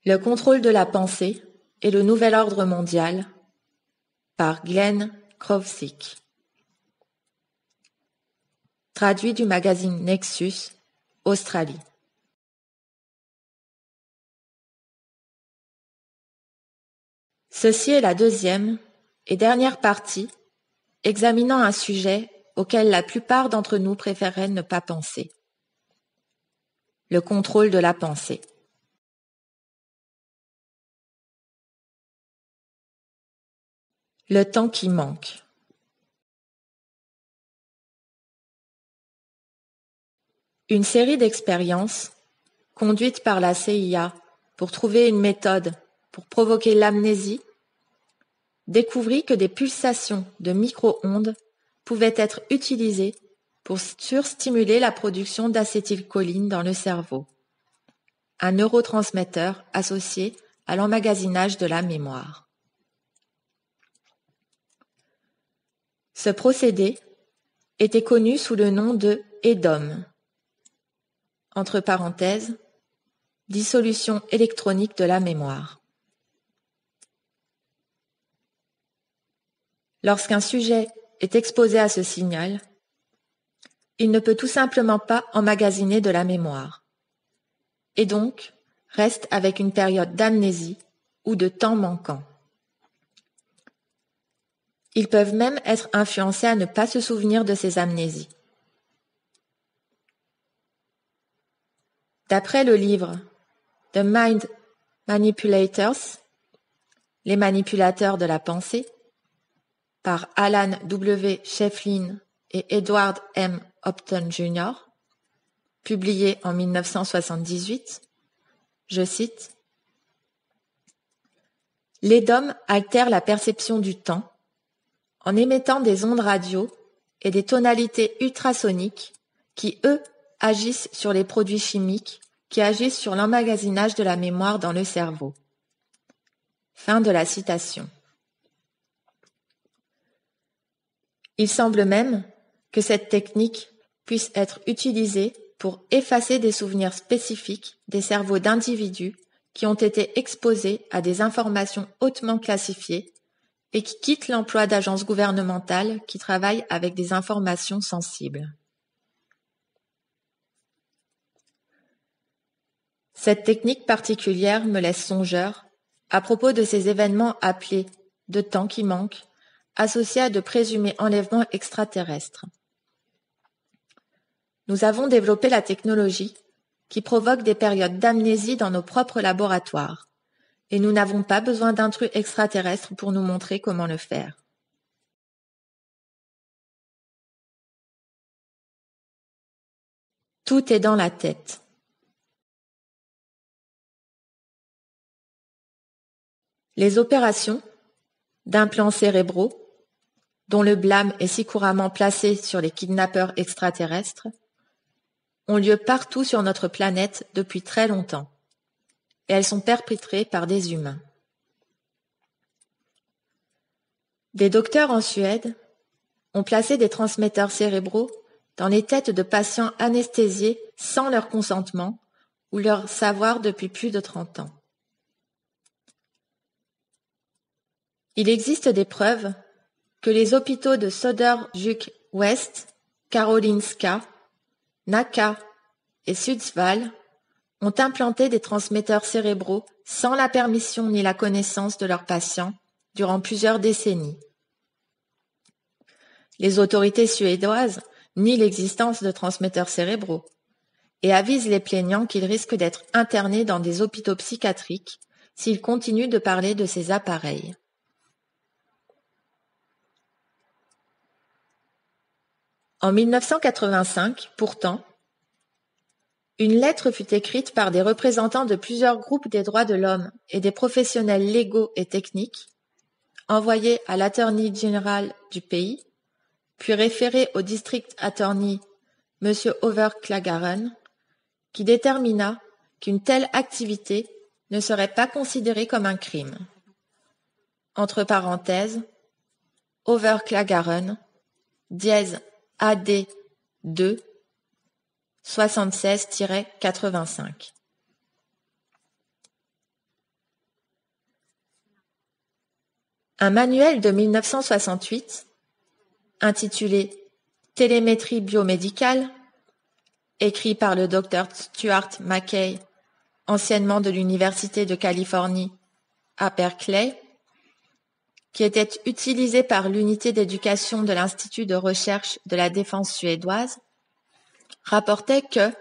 Le contrôle de la pensée et le nouvel ordre mondial par Glenn Krovsik. Traduit du magazine Nexus, Australie. Ceci est la deuxième et dernière partie examinant un sujet auquel la plupart d'entre nous préféreraient ne pas penser. Le contrôle de la pensée. Le temps qui manque. Une série d'expériences conduites par la CIA pour trouver une méthode pour provoquer l'amnésie découvrit que des pulsations de micro-ondes pouvaient être utilisées pour surstimuler la production d'acétylcholine dans le cerveau, un neurotransmetteur associé à l'emmagasinage de la mémoire. Ce procédé était connu sous le nom de EDOM, entre parenthèses, dissolution électronique de la mémoire. Lorsqu'un sujet est exposé à ce signal, il ne peut tout simplement pas emmagasiner de la mémoire, et donc reste avec une période d'amnésie ou de temps manquant. Ils peuvent même être influencés à ne pas se souvenir de ces amnésies. D'après le livre The Mind Manipulators, les manipulateurs de la pensée, par Alan W. Shefflin et Edward M. Upton Jr., publié en 1978, je cite, « L'EDOM altère la perception du temps en émettant des ondes radio et des tonalités ultrasoniques qui, eux, agissent sur les produits chimiques qui agissent sur l'emmagasinage de la mémoire dans le cerveau. » Fin de la citation. Il semble même que cette technique puisse être utilisée pour effacer des souvenirs spécifiques des cerveaux d'individus qui ont été exposés à des informations hautement classifiées et qui quittent l'emploi d'agences gouvernementales qui travaillent avec des informations sensibles. Cette technique particulière me laisse songeur à propos de ces événements appelés « de temps qui manque » associés à de présumés enlèvements extraterrestres. Nous avons développé la technologie qui provoque des périodes d'amnésie dans nos propres laboratoires, et nous n'avons pas besoin d'intrus extraterrestres pour nous montrer comment le faire. Tout est dans la tête. Les opérations d'implants cérébraux, dont le blâme est si couramment placé sur les kidnappeurs extraterrestres, ont lieu partout sur notre planète depuis très longtemps, et elles sont perpétrées par des humains. Des docteurs en Suède ont placé des transmetteurs cérébraux dans les têtes de patients anesthésiés sans leur consentement ou leur savoir depuis plus de 30 ans. Il existe des preuves que les hôpitaux de Södertörnsjuk-Väst, Karolinska, Nacka et Sundsvall ont implanté des transmetteurs cérébraux sans la permission ni la connaissance de leurs patients durant plusieurs décennies. Les autorités suédoises nient l'existence de transmetteurs cérébraux et avisent les plaignants qu'ils risquent d'être internés dans des hôpitaux psychiatriques s'ils continuent de parler de ces appareils. En 1985, pourtant, une lettre fut écrite par des représentants de plusieurs groupes des droits de l'homme et des professionnels légaux et techniques, envoyée à l'attorney general du pays, puis référée au district attorney M. Overklaggaren, qui détermina qu'une telle activité ne serait pas considérée comme un crime. Entre parenthèses, Overklaggaren, dièse AD 2 76-85. Un manuel de 1968, intitulé « Télémétrie biomédicale », écrit par le Dr Stuart Mackay, anciennement de l'Université de Californie à Berkeley, qui était utilisé par l'unité d'éducation de l'Institut de recherche de la défense suédoise, rapportait que,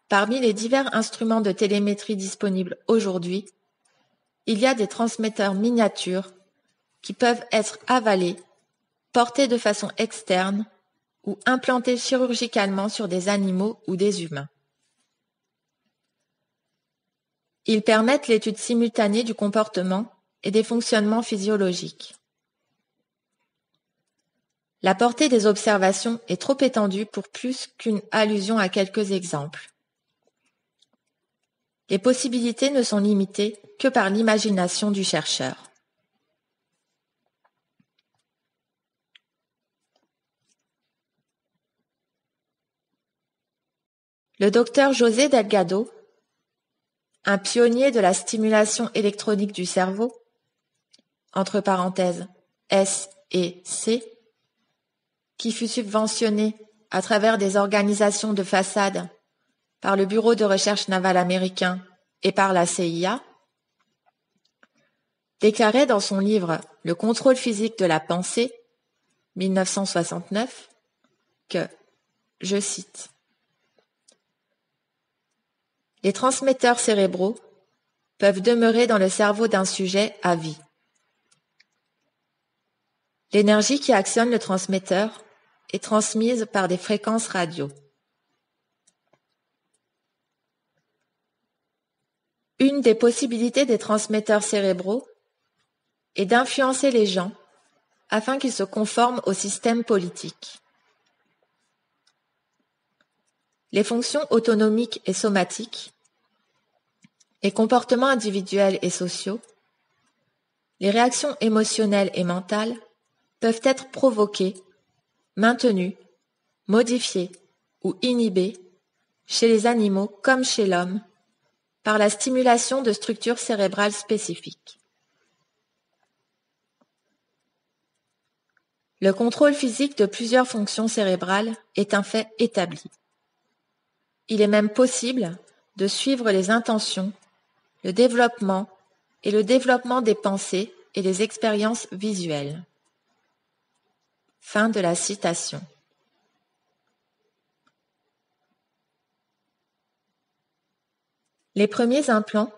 parmi les divers instruments de télémétrie disponibles aujourd'hui, il y a des transmetteurs miniatures qui peuvent être avalés, portés de façon externe ou implantés chirurgicalement sur des animaux ou des humains. Ils permettent l'étude simultanée du comportement et des fonctionnements physiologiques. La portée des observations est trop étendue pour plus qu'une allusion à quelques exemples. Les possibilités ne sont limitées que par l'imagination du chercheur. Le docteur José Delgado, un pionnier de la stimulation électronique du cerveau, entre parenthèses S et C, qui fut subventionné à travers des organisations de façade par le Bureau de recherche navale américain et par la CIA, déclarait dans son livre Le contrôle physique de la pensée, 1969, que, je cite, « Les transmetteurs cérébraux peuvent demeurer dans le cerveau d'un sujet à vie. L'énergie qui actionne le transmetteur est transmise par des fréquences radio. Une des possibilités des transmetteurs cérébraux est d'influencer les gens afin qu'ils se conforment au système politique. Les fonctions autonomiques et somatiques, les comportements individuels et sociaux, les réactions émotionnelles et mentales peuvent être provoquées, maintenues, modifiées ou inhibées chez les animaux comme chez l'homme par la stimulation de structures cérébrales spécifiques. Le contrôle physique de plusieurs fonctions cérébrales est un fait établi. Il est même possible de suivre les intentions, le développement et le développement des pensées et des expériences visuelles. Fin de la citation. Les premiers implants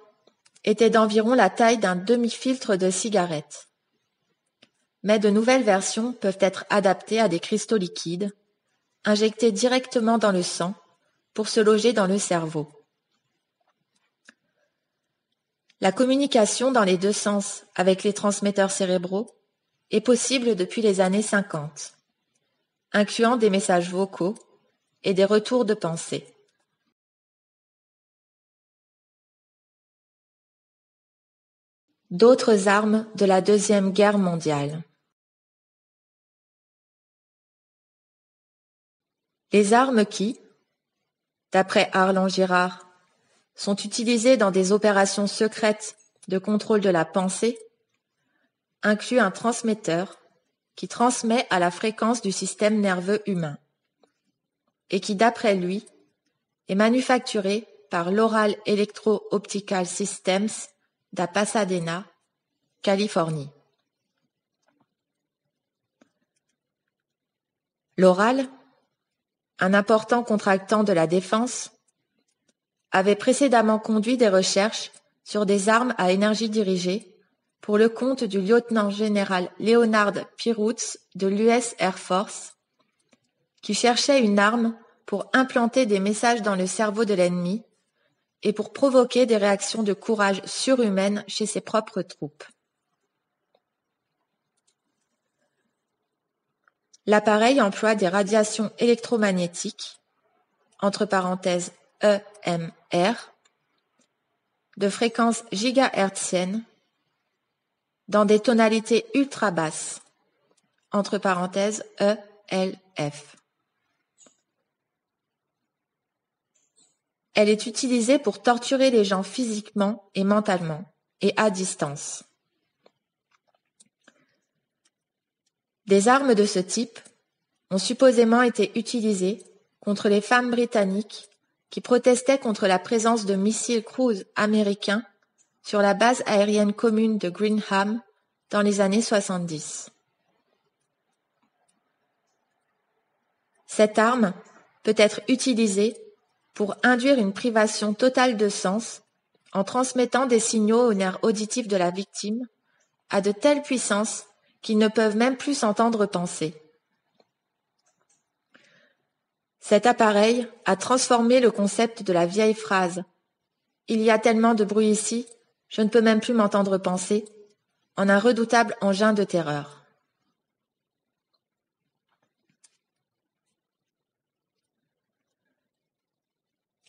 étaient d'environ la taille d'un demi-filtre de cigarette. Mais de nouvelles versions peuvent être adaptées à des cristaux liquides, injectés directement dans le sang pour se loger dans le cerveau. La communication dans les deux sens avec les transmetteurs cérébraux est possible depuis les années 50, incluant des messages vocaux et des retours de pensée. D'autres armes de la Deuxième Guerre mondiale. Les armes qui, d'après Arlan Girard, sont utilisées dans des opérations secrètes de contrôle de la pensée, incluent un transmetteur qui transmet à la fréquence du système nerveux humain et qui, d'après lui, est manufacturé par l'Oral Electro-Optical Systems d'à Pasadena, Californie. L'Oral, un important contractant de la défense, avait précédemment conduit des recherches sur des armes à énergie dirigée pour le compte du lieutenant-général Leonard Peeroots de l'US Air Force, qui cherchait une arme pour implanter des messages dans le cerveau de l'ennemi et pour provoquer des réactions de courage surhumaines chez ses propres troupes. L'appareil emploie des radiations électromagnétiques, entre parenthèses EMR, de fréquence gigahertzienne, dans des tonalités ultra basses, entre parenthèses ELF. Elle est utilisée pour torturer les gens physiquement et mentalement, et à distance. Des armes de ce type ont supposément été utilisées contre les femmes britanniques qui protestaient contre la présence de missiles cruise américains sur la base aérienne commune de Greenham dans les années 70. Cette arme peut être utilisée pour induire une privation totale de sens en transmettant des signaux aux nerfs auditifs de la victime à de telles puissances qu'ils ne peuvent même plus s'entendre penser. Cet appareil a transformé le concept de la vieille phrase « Il y a tellement de bruit ici, je ne peux même plus m'entendre penser » en un redoutable engin de terreur.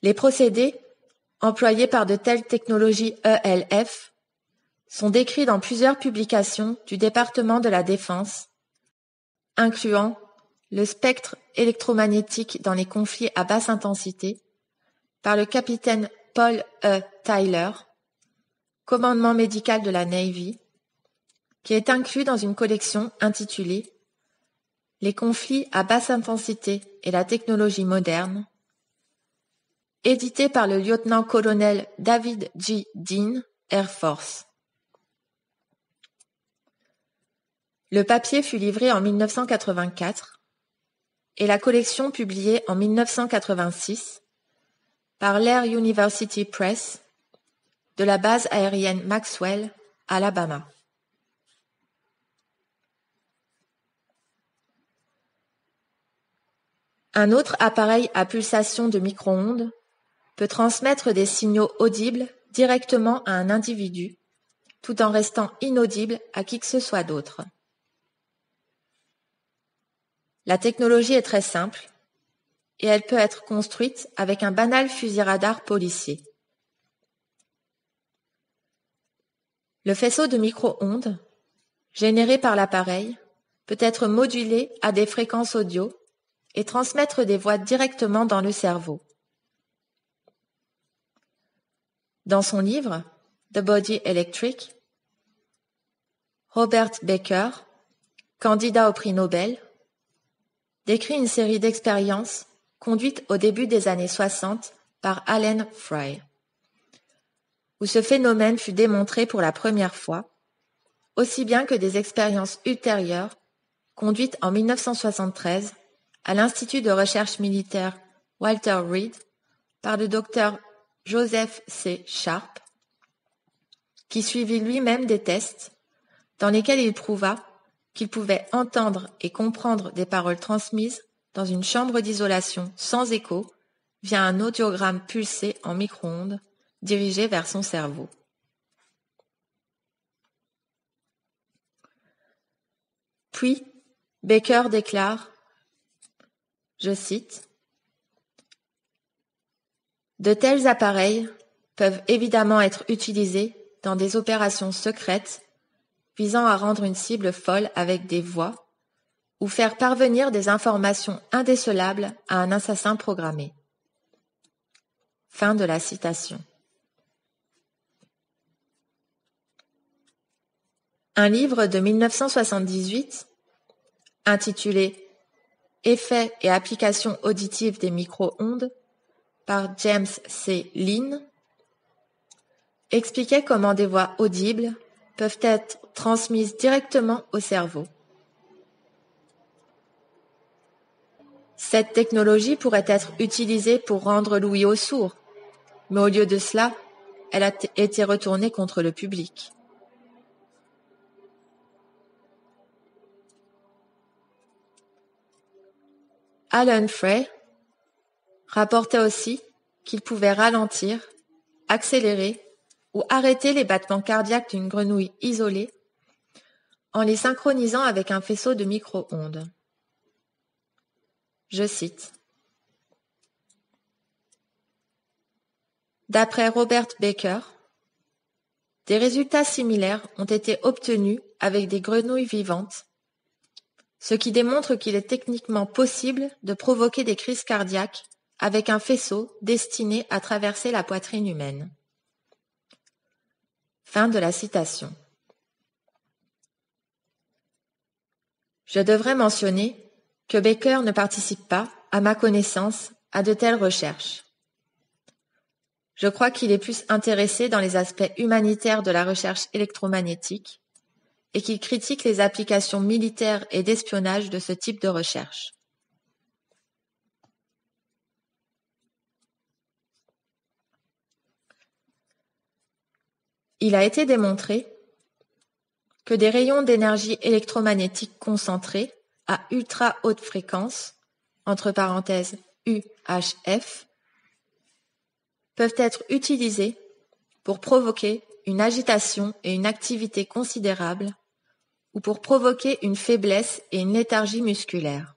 Les procédés employés par de telles technologies ELF sont décrits dans plusieurs publications du département de la Défense, incluant le spectre électromagnétique dans les conflits à basse intensité par le capitaine Paul E. Tyler, commandement médical de la Navy, qui est inclus dans une collection intitulée « Les conflits à basse intensité et la technologie moderne », édité par le lieutenant-colonel David G. Dean, Air Force. Le papier fut livré en 1984 et la collection publiée en 1986 par l'Air University Press de la base aérienne Maxwell, Alabama. Un autre appareil à pulsation de micro-ondes peut transmettre des signaux audibles directement à un individu, tout en restant inaudible à qui que ce soit d'autre. La technologie est très simple et elle peut être construite avec un banal fusil radar policier. Le faisceau de micro-ondes, généré par l'appareil, peut être modulé à des fréquences audio et transmettre des voix directement dans le cerveau. Dans son livre « The Body Electric », Robert Baker, candidat au prix Nobel, décrit une série d'expériences conduites au début des années 60 par Allen Fry, où ce phénomène fut démontré pour la première fois, aussi bien que des expériences ultérieures conduites en 1973 à l'Institut de recherche militaire Walter Reed par le docteur Joseph C. Sharp, qui suivit lui-même des tests dans lesquels il prouva qu'il pouvait entendre et comprendre des paroles transmises dans une chambre d'isolation sans écho via un audiogramme pulsé en micro-ondes dirigé vers son cerveau. Puis, Baker déclare, je cite, « De tels appareils peuvent évidemment être utilisés dans des opérations secrètes visant à rendre une cible folle avec des voix ou faire parvenir des informations indécelables à un assassin programmé. » Fin de la citation. Un livre de 1978, intitulé « Effets et applications auditives des micro-ondes » par James C. Lynn, expliquait comment des voix audibles peuvent être transmises directement au cerveau. Cette technologie pourrait être utilisée pour rendre l'ouïe aux sourds, mais au lieu de cela, elle a été retournée contre le public. Allen Frey rapportait aussi qu'il pouvait ralentir, accélérer ou arrêter les battements cardiaques d'une grenouille isolée en les synchronisant avec un faisceau de micro-ondes. Je cite. D'après Robert Baker, des résultats similaires ont été obtenus avec des grenouilles vivantes, ce qui démontre qu'il est techniquement possible de provoquer des crises cardiaques avec un faisceau destiné à traverser la poitrine humaine. Fin de la citation. Je devrais mentionner que Baker ne participe pas, à ma connaissance, à de telles recherches. Je crois qu'il est plus intéressé dans les aspects humanitaires de la recherche électromagnétique et qu'il critique les applications militaires et d'espionnage de ce type de recherche. Il a été démontré que des rayons d'énergie électromagnétique concentrés à ultra haute fréquence, entre parenthèses UHF, peuvent être utilisés pour provoquer une agitation et une activité considérable ou pour provoquer une faiblesse et une léthargie musculaire.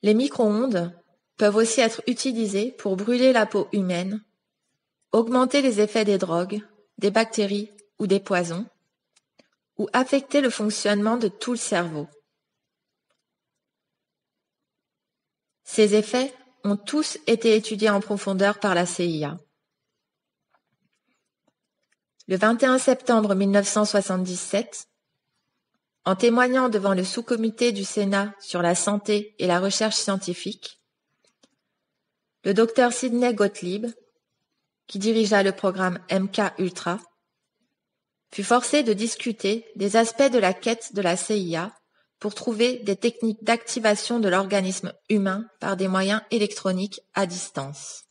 Les micro-ondes peuvent aussi être utilisés pour brûler la peau humaine, augmenter les effets des drogues, des bactéries ou des poisons, ou affecter le fonctionnement de tout le cerveau. Ces effets ont tous été étudiés en profondeur par la CIA. Le 21 septembre 1977, en témoignant devant le sous-comité du Sénat sur la santé et la recherche scientifique, le docteur Sidney Gottlieb, qui dirigea le programme MK-Ultra, fut forcé de discuter des aspects de la quête de la CIA pour trouver des techniques d'activation de l'organisme humain par des moyens électroniques à distance.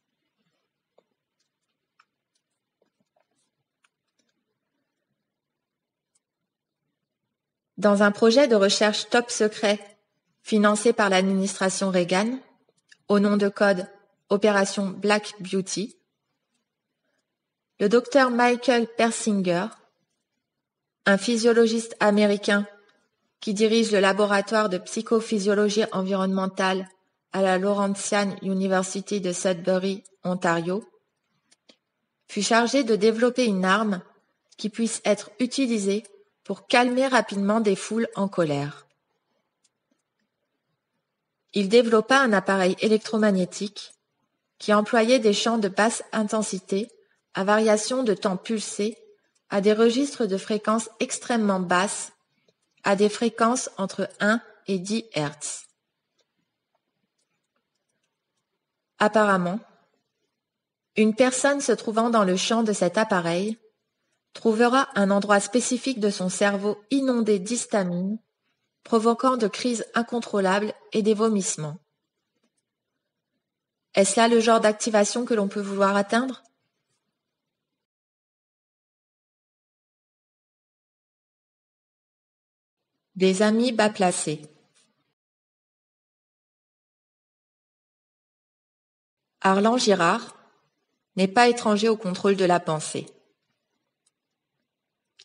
Dans un projet de recherche top secret financé par l'administration Reagan, au nom de code Opération Black Beauty, le docteur Michael Persinger, un physiologiste américain qui dirige le laboratoire de psychophysiologie environnementale à la Laurentian University de Sudbury, Ontario, fut chargé de développer une arme qui puisse être utilisée pour calmer rapidement des foules en colère. Il développa un appareil électromagnétique qui employait des champs de basse intensité à variation de temps pulsé à des registres de fréquences extrêmement basses à des fréquences entre 1 et 10 Hz. Apparemment, une personne se trouvant dans le champ de cet appareil trouvera un endroit spécifique de son cerveau inondé d'histamine, provoquant de crises incontrôlables et des vomissements. Est-ce là le genre d'activation que l'on peut vouloir atteindre ? Des amis bas placés. Arlan Girard n'est pas étranger au contrôle de la pensée.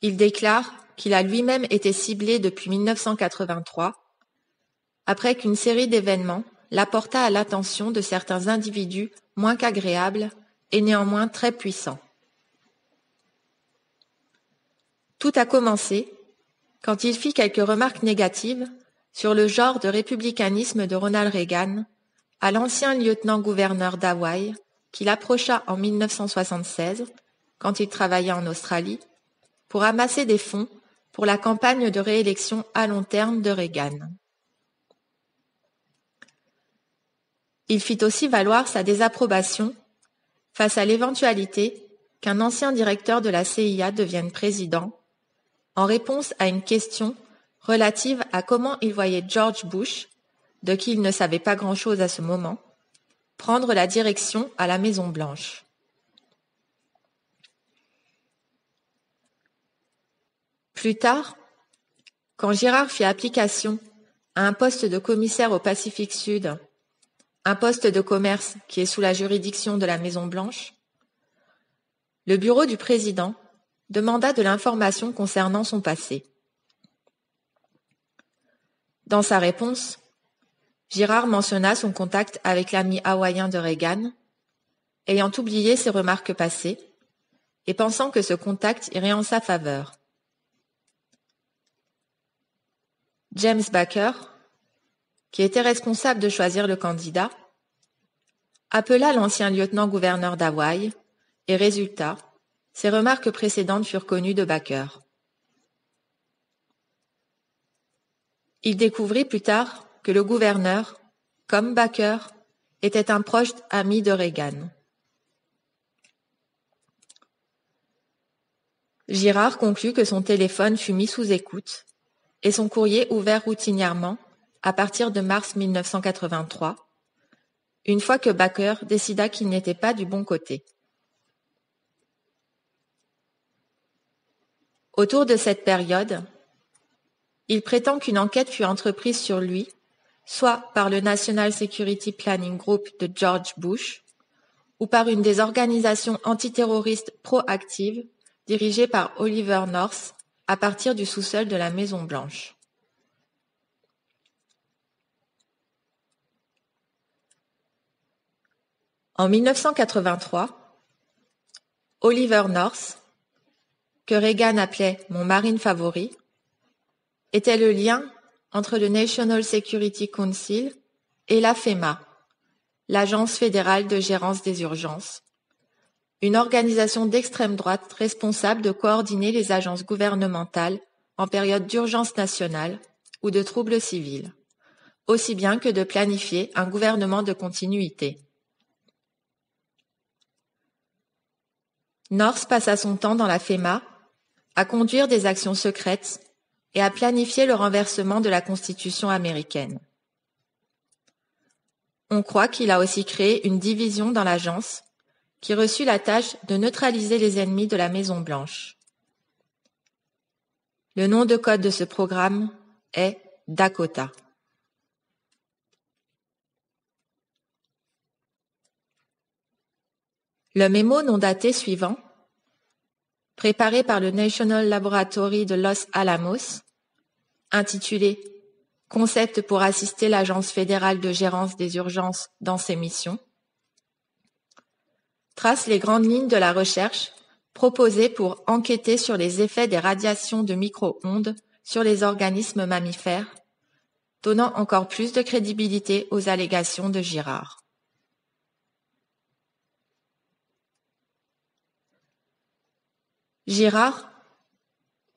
Il déclare qu'il a lui-même été ciblé depuis 1983, après qu'une série d'événements l'apporta à l'attention de certains individus moins qu'agréables et néanmoins très puissants. Tout a commencé quand il fit quelques remarques négatives sur le genre de républicanisme de Ronald Reagan à l'ancien lieutenant-gouverneur d'Hawaï qu'il approcha en 1976, quand il travaillait en Australie, pour amasser des fonds pour la campagne de réélection à long terme de Reagan. Il fit aussi valoir sa désapprobation face à l'éventualité qu'un ancien directeur de la CIA devienne président, en réponse à une question relative à comment il voyait George Bush, de qui il ne savait pas grand-chose à ce moment, prendre la direction à la Maison-Blanche. Plus tard, quand Girard fit application à un poste de commissaire au Pacifique Sud, un poste de commerce qui est sous la juridiction de la Maison-Blanche, le bureau du président demanda de l'information concernant son passé. Dans sa réponse, Girard mentionna son contact avec l'ami hawaïen de Reagan, ayant oublié ses remarques passées et pensant que ce contact irait en sa faveur. James Baker, qui était responsable de choisir le candidat, appela l'ancien lieutenant-gouverneur d'Hawaï et résultat, ses remarques précédentes furent connues de Baker. Il découvrit plus tard que le gouverneur, comme Baker, était un proche ami de Reagan. Girard conclut que son téléphone fut mis sous écoute et son courrier ouvert routinièrement à partir de mars 1983, une fois que Baker décida qu'il n'était pas du bon côté. Autour de cette période, il prétend qu'une enquête fut entreprise sur lui, soit par le National Security Planning Group de George Bush, ou par une des organisations antiterroristes proactives dirigées par Oliver North à partir du sous-sol de la Maison-Blanche. En 1983, Oliver North, que Reagan appelait « mon marine favori », était le lien entre le National Security Council et la FEMA, l'Agence fédérale de gérance des urgences, une organisation d'extrême droite responsable de coordonner les agences gouvernementales en période d'urgence nationale ou de troubles civils, aussi bien que de planifier un gouvernement de continuité. North passa son temps dans la FEMA à conduire des actions secrètes et à planifier le renversement de la Constitution américaine. On croit qu'il a aussi créé une division dans l'agence qui reçut la tâche de neutraliser les ennemis de la Maison-Blanche. Le nom de code de ce programme est Dakota. Le mémo non daté suivant, préparé par le National Laboratory de Los Alamos, intitulé « Concept pour assister l'Agence fédérale de gérance des urgences dans ses missions », trace les grandes lignes de la recherche proposée pour enquêter sur les effets des radiations de micro-ondes sur les organismes mammifères, donnant encore plus de crédibilité aux allégations de Girard. Girard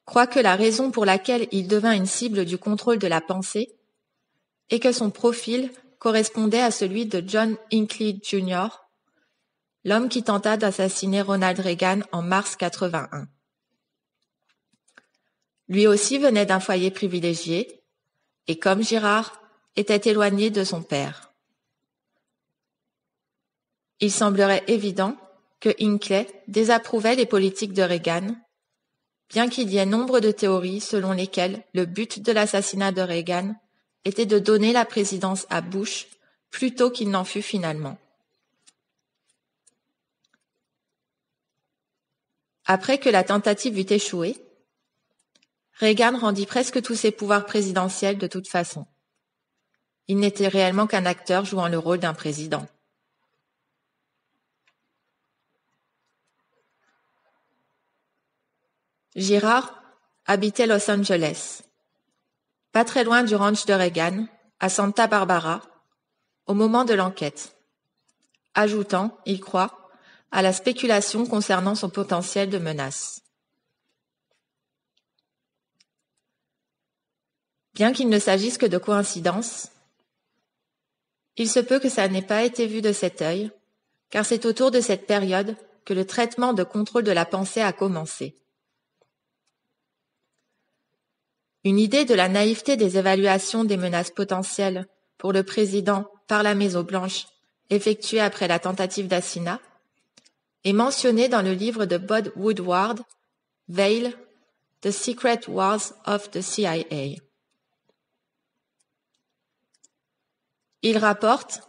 croit que la raison pour laquelle il devint une cible du contrôle de la pensée est que son profil correspondait à celui de John Hinckley Jr., l'homme qui tenta d'assassiner Ronald Reagan en mars 81. Lui aussi venait d'un foyer privilégié et, comme Girard, était éloigné de son père. Il semblerait évident que Hinckley désapprouvait les politiques de Reagan, bien qu'il y ait nombre de théories selon lesquelles le but de l'assassinat de Reagan était de donner la présidence à Bush plutôt qu'il n'en fut finalement. Après que la tentative eut échoué, Reagan rendit presque tous ses pouvoirs présidentiels de toute façon. Il n'était réellement qu'un acteur jouant le rôle d'un président. Girard habitait Los Angeles, pas très loin du ranch de Reagan, à Santa Barbara, au moment de l'enquête, ajoutant, il croit, à la spéculation concernant son potentiel de menace. Bien qu'il ne s'agisse que de coïncidence, il se peut que ça n'ait pas été vu de cet œil, car c'est autour de cette période que le traitement de contrôle de la pensée a commencé. Une idée de la naïveté des évaluations des menaces potentielles pour le président par la Maison-Blanche effectuée après la tentative d'assassinat est mentionnée dans le livre de Bud Woodward, Veil, The Secret Wars of the CIA. Il rapporte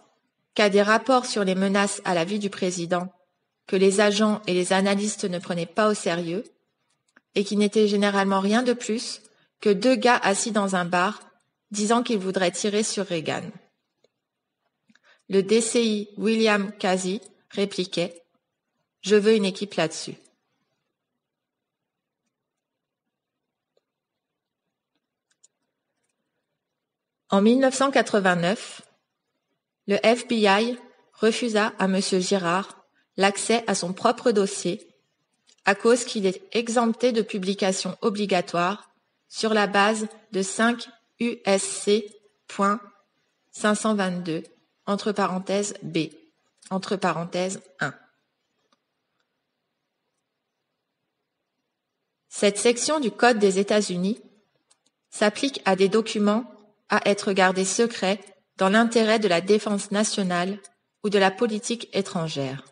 qu'à des rapports sur les menaces à la vie du président que les agents et les analystes ne prenaient pas au sérieux et qui n'étaient généralement rien de plus que deux gars assis dans un bar disant qu'ils voudraient tirer sur Reagan. Le DCI William Casey répliquait « Je veux une équipe là-dessus ». En 1989, le FBI refusa à M. Girard l'accès à son propre dossier à cause qu'il est exempté de publication obligatoire sur la base de 5 USC.522 entre parenthèses B entre parenthèses 1. Cette section du Code des États-Unis s'applique à des documents à être gardés secrets dans l'intérêt de la défense nationale ou de la politique étrangère.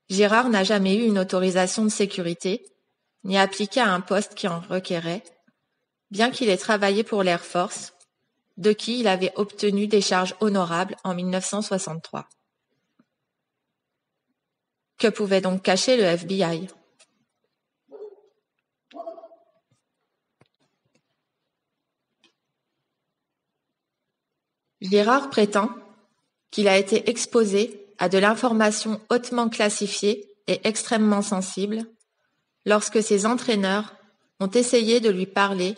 Girard n'a jamais eu une autorisation de sécurité, ni appliqué à un poste qui en requérait, bien qu'il ait travaillé pour l'Air Force, de qui il avait obtenu des charges honorables en 1963. Que pouvait donc cacher le FBI? Girard prétend qu'il a été exposé à de l'information hautement classifiée et extrêmement sensible lorsque ses entraîneurs ont essayé de lui parler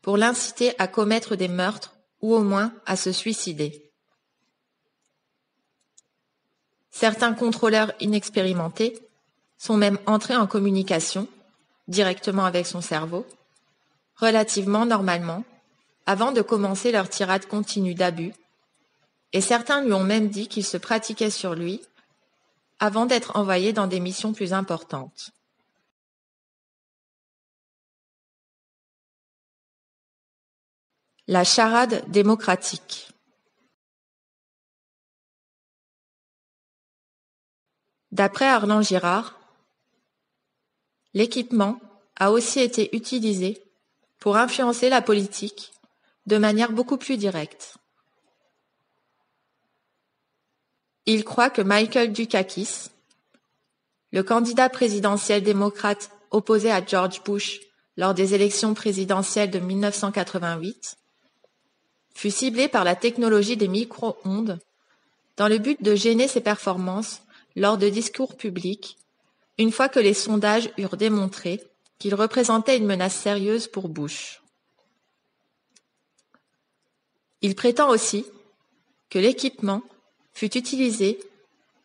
pour l'inciter à commettre des meurtres ou au moins à se suicider. Certains contrôleurs inexpérimentés sont même entrés en communication, directement avec son cerveau, relativement normalement, avant de commencer leur tirade continue d'abus, et certains lui ont même dit qu'ils se pratiquaient sur lui avant d'être envoyés dans des missions plus importantes. La charade démocratique. D'après Arlan Girard, l'équipement a aussi été utilisé pour influencer la politique de manière beaucoup plus directe. Il croit que Michael Dukakis, le candidat présidentiel démocrate opposé à George Bush lors des élections présidentielles de 1988, fut ciblé par la technologie des micro-ondes dans le but de gêner ses performances lors de discours publics, une fois que les sondages eurent démontré qu'il représentait une menace sérieuse pour Bush. Il prétend aussi que l'équipement fut utilisé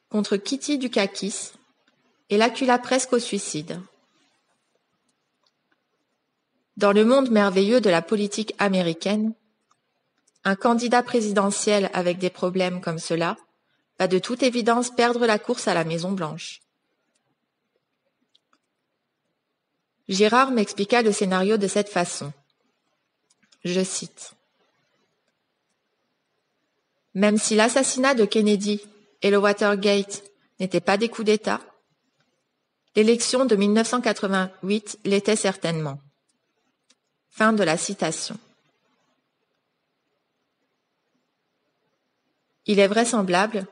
contre Kitty Dukakis et l'accula presque au suicide. Dans le monde merveilleux de la politique américaine, un candidat présidentiel avec des problèmes comme cela va de toute évidence perdre la course à la Maison-Blanche. Girard m'expliqua le scénario de cette façon. Je cite. Même si l'assassinat de Kennedy et le Watergate n'étaient pas des coups d'État, l'élection de 1988 l'était certainement. Fin de la citation. Il est vraisemblable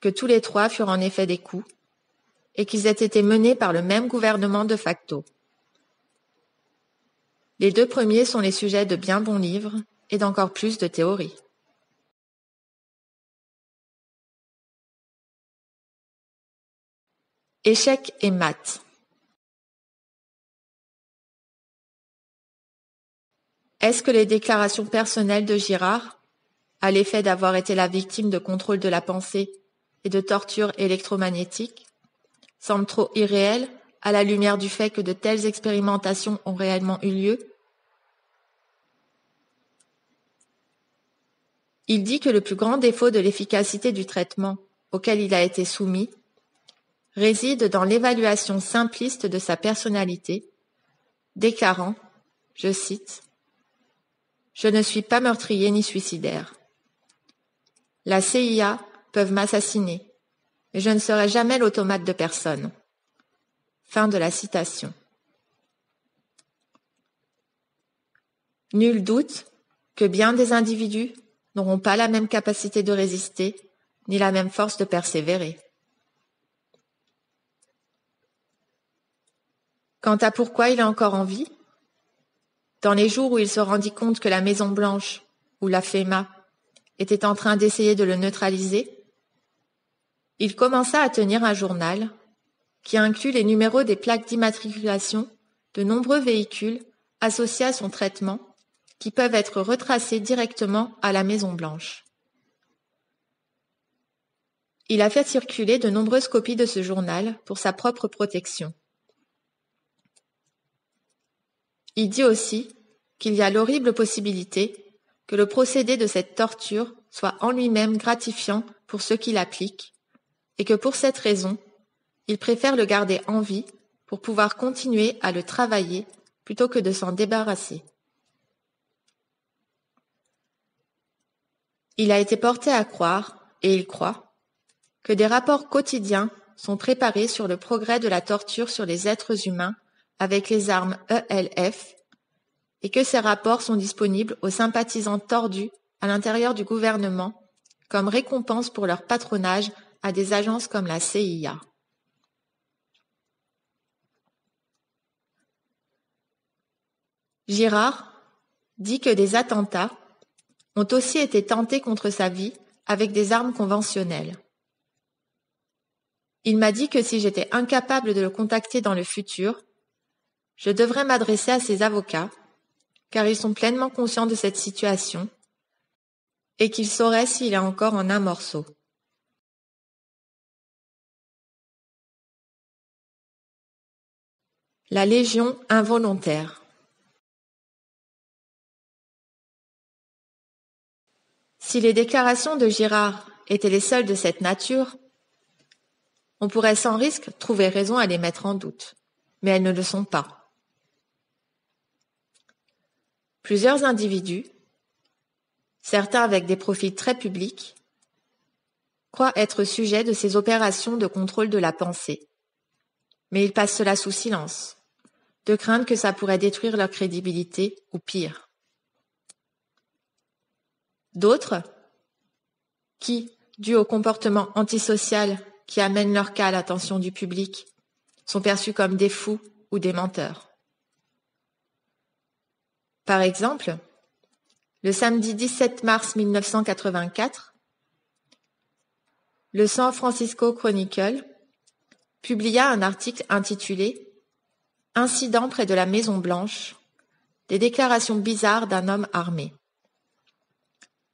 que tous les trois furent en effet des coups et qu'ils aient été menés par le même gouvernement de facto. Les deux premiers sont les sujets de bien bons livres et d'encore plus de théories. Échec et maths. Est-ce que les déclarations personnelles de Girard, à l'effet d'avoir été la victime de contrôle de la pensée et de tortures électromagnétiques, semblent trop irréelles à la lumière du fait que de telles expérimentations ont réellement eu lieu? Il dit que le plus grand défaut de l'efficacité du traitement auquel il a été soumis réside dans l'évaluation simpliste de sa personnalité, déclarant, je cite, « Je ne suis pas meurtrier ni suicidaire. La CIA peuvent m'assassiner, mais je ne serai jamais l'automate de personne. » Fin de la citation. Nul doute que bien des individus n'auront pas la même capacité de résister, ni la même force de persévérer. Quant à pourquoi il est encore en vie, dans les jours où il se rendit compte que la Maison-Blanche, ou la FEMA, était en train d'essayer de le neutraliser, il commença à tenir un journal qui inclut les numéros des plaques d'immatriculation de nombreux véhicules associés à son traitement qui peuvent être retracés directement à la Maison-Blanche. Il a fait circuler de nombreuses copies de ce journal pour sa propre protection. Il dit aussi qu'il y a l'horrible possibilité que le procédé de cette torture soit en lui-même gratifiant pour ceux qui l'appliquent, et que pour cette raison, il préfère le garder en vie pour pouvoir continuer à le travailler plutôt que de s'en débarrasser. Il a été porté à croire, et il croit, que des rapports quotidiens sont préparés sur le progrès de la torture sur les êtres humains avec les armes ELF, et que ces rapports sont disponibles aux sympathisants tordus à l'intérieur du gouvernement comme récompense pour leur patronage à des agences comme la CIA. Girard dit que des attentats ont aussi été tentés contre sa vie avec des armes conventionnelles. Il m'a dit que si j'étais incapable de le contacter dans le futur, je devrais m'adresser à ses avocats, car ils sont pleinement conscients de cette situation et qu'ils sauraient s'il est encore en un morceau. La Légion involontaire. Si les déclarations de Girard étaient les seules de cette nature, on pourrait sans risque trouver raison à les mettre en doute, mais elles ne le sont pas. Plusieurs individus, certains avec des profils très publics, croient être sujets de ces opérations de contrôle de la pensée, mais ils passent cela sous silence, de crainte que ça pourrait détruire leur crédibilité ou pire. D'autres, qui, dû au comportement antisocial qui amène leur cas à l'attention du public, sont perçus comme des fous ou des menteurs. Par exemple, le samedi 17 mars 1984, le San Francisco Chronicle publia un article intitulé « Incident près de la Maison-Blanche, des déclarations bizarres d'un homme armé »,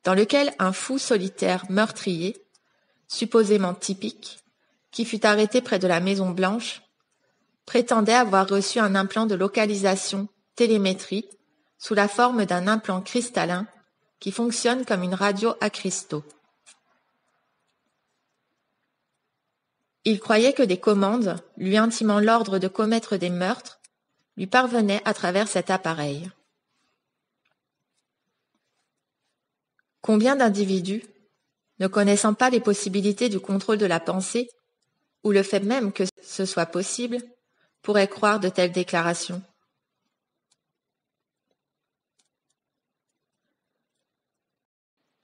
dans lequel un fou solitaire meurtrier, supposément typique, qui fut arrêté près de la Maison-Blanche, prétendait avoir reçu un implant de localisation télémétrie sous la forme d'un implant cristallin qui fonctionne comme une radio à cristaux. Il croyait que des commandes, lui intimant l'ordre de commettre des meurtres, lui parvenaient à travers cet appareil. Combien d'individus, ne connaissant pas les possibilités du contrôle de la pensée, ou le fait même que ce soit possible, pourraient croire de telles déclarations?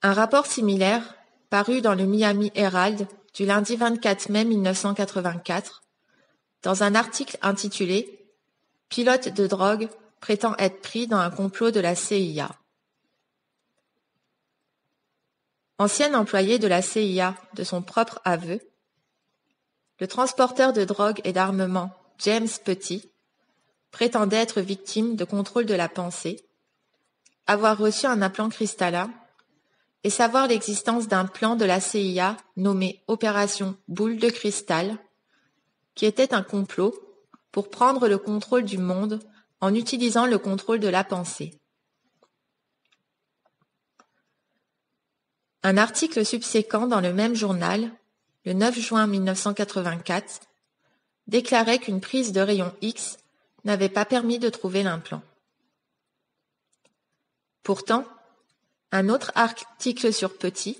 Un rapport similaire, paru dans le Miami Herald du lundi 24 mai 1984, dans un article intitulé « Pilote de drogue prétend être pris dans un complot de la CIA ». Ancien employé de la CIA de son propre aveu, le transporteur de drogue et d'armement James Petit prétendait être victime de contrôle de la pensée, avoir reçu un implant cristallin et savoir l'existence d'un plan de la CIA nommé Opération Boule de Cristal, qui était un complot pour prendre le contrôle du monde en utilisant le contrôle de la pensée. Un article subséquent dans le même journal, le 9 juin 1984, déclarait qu'une prise de rayon X n'avait pas permis de trouver l'implant. Pourtant, un autre article sur Petit,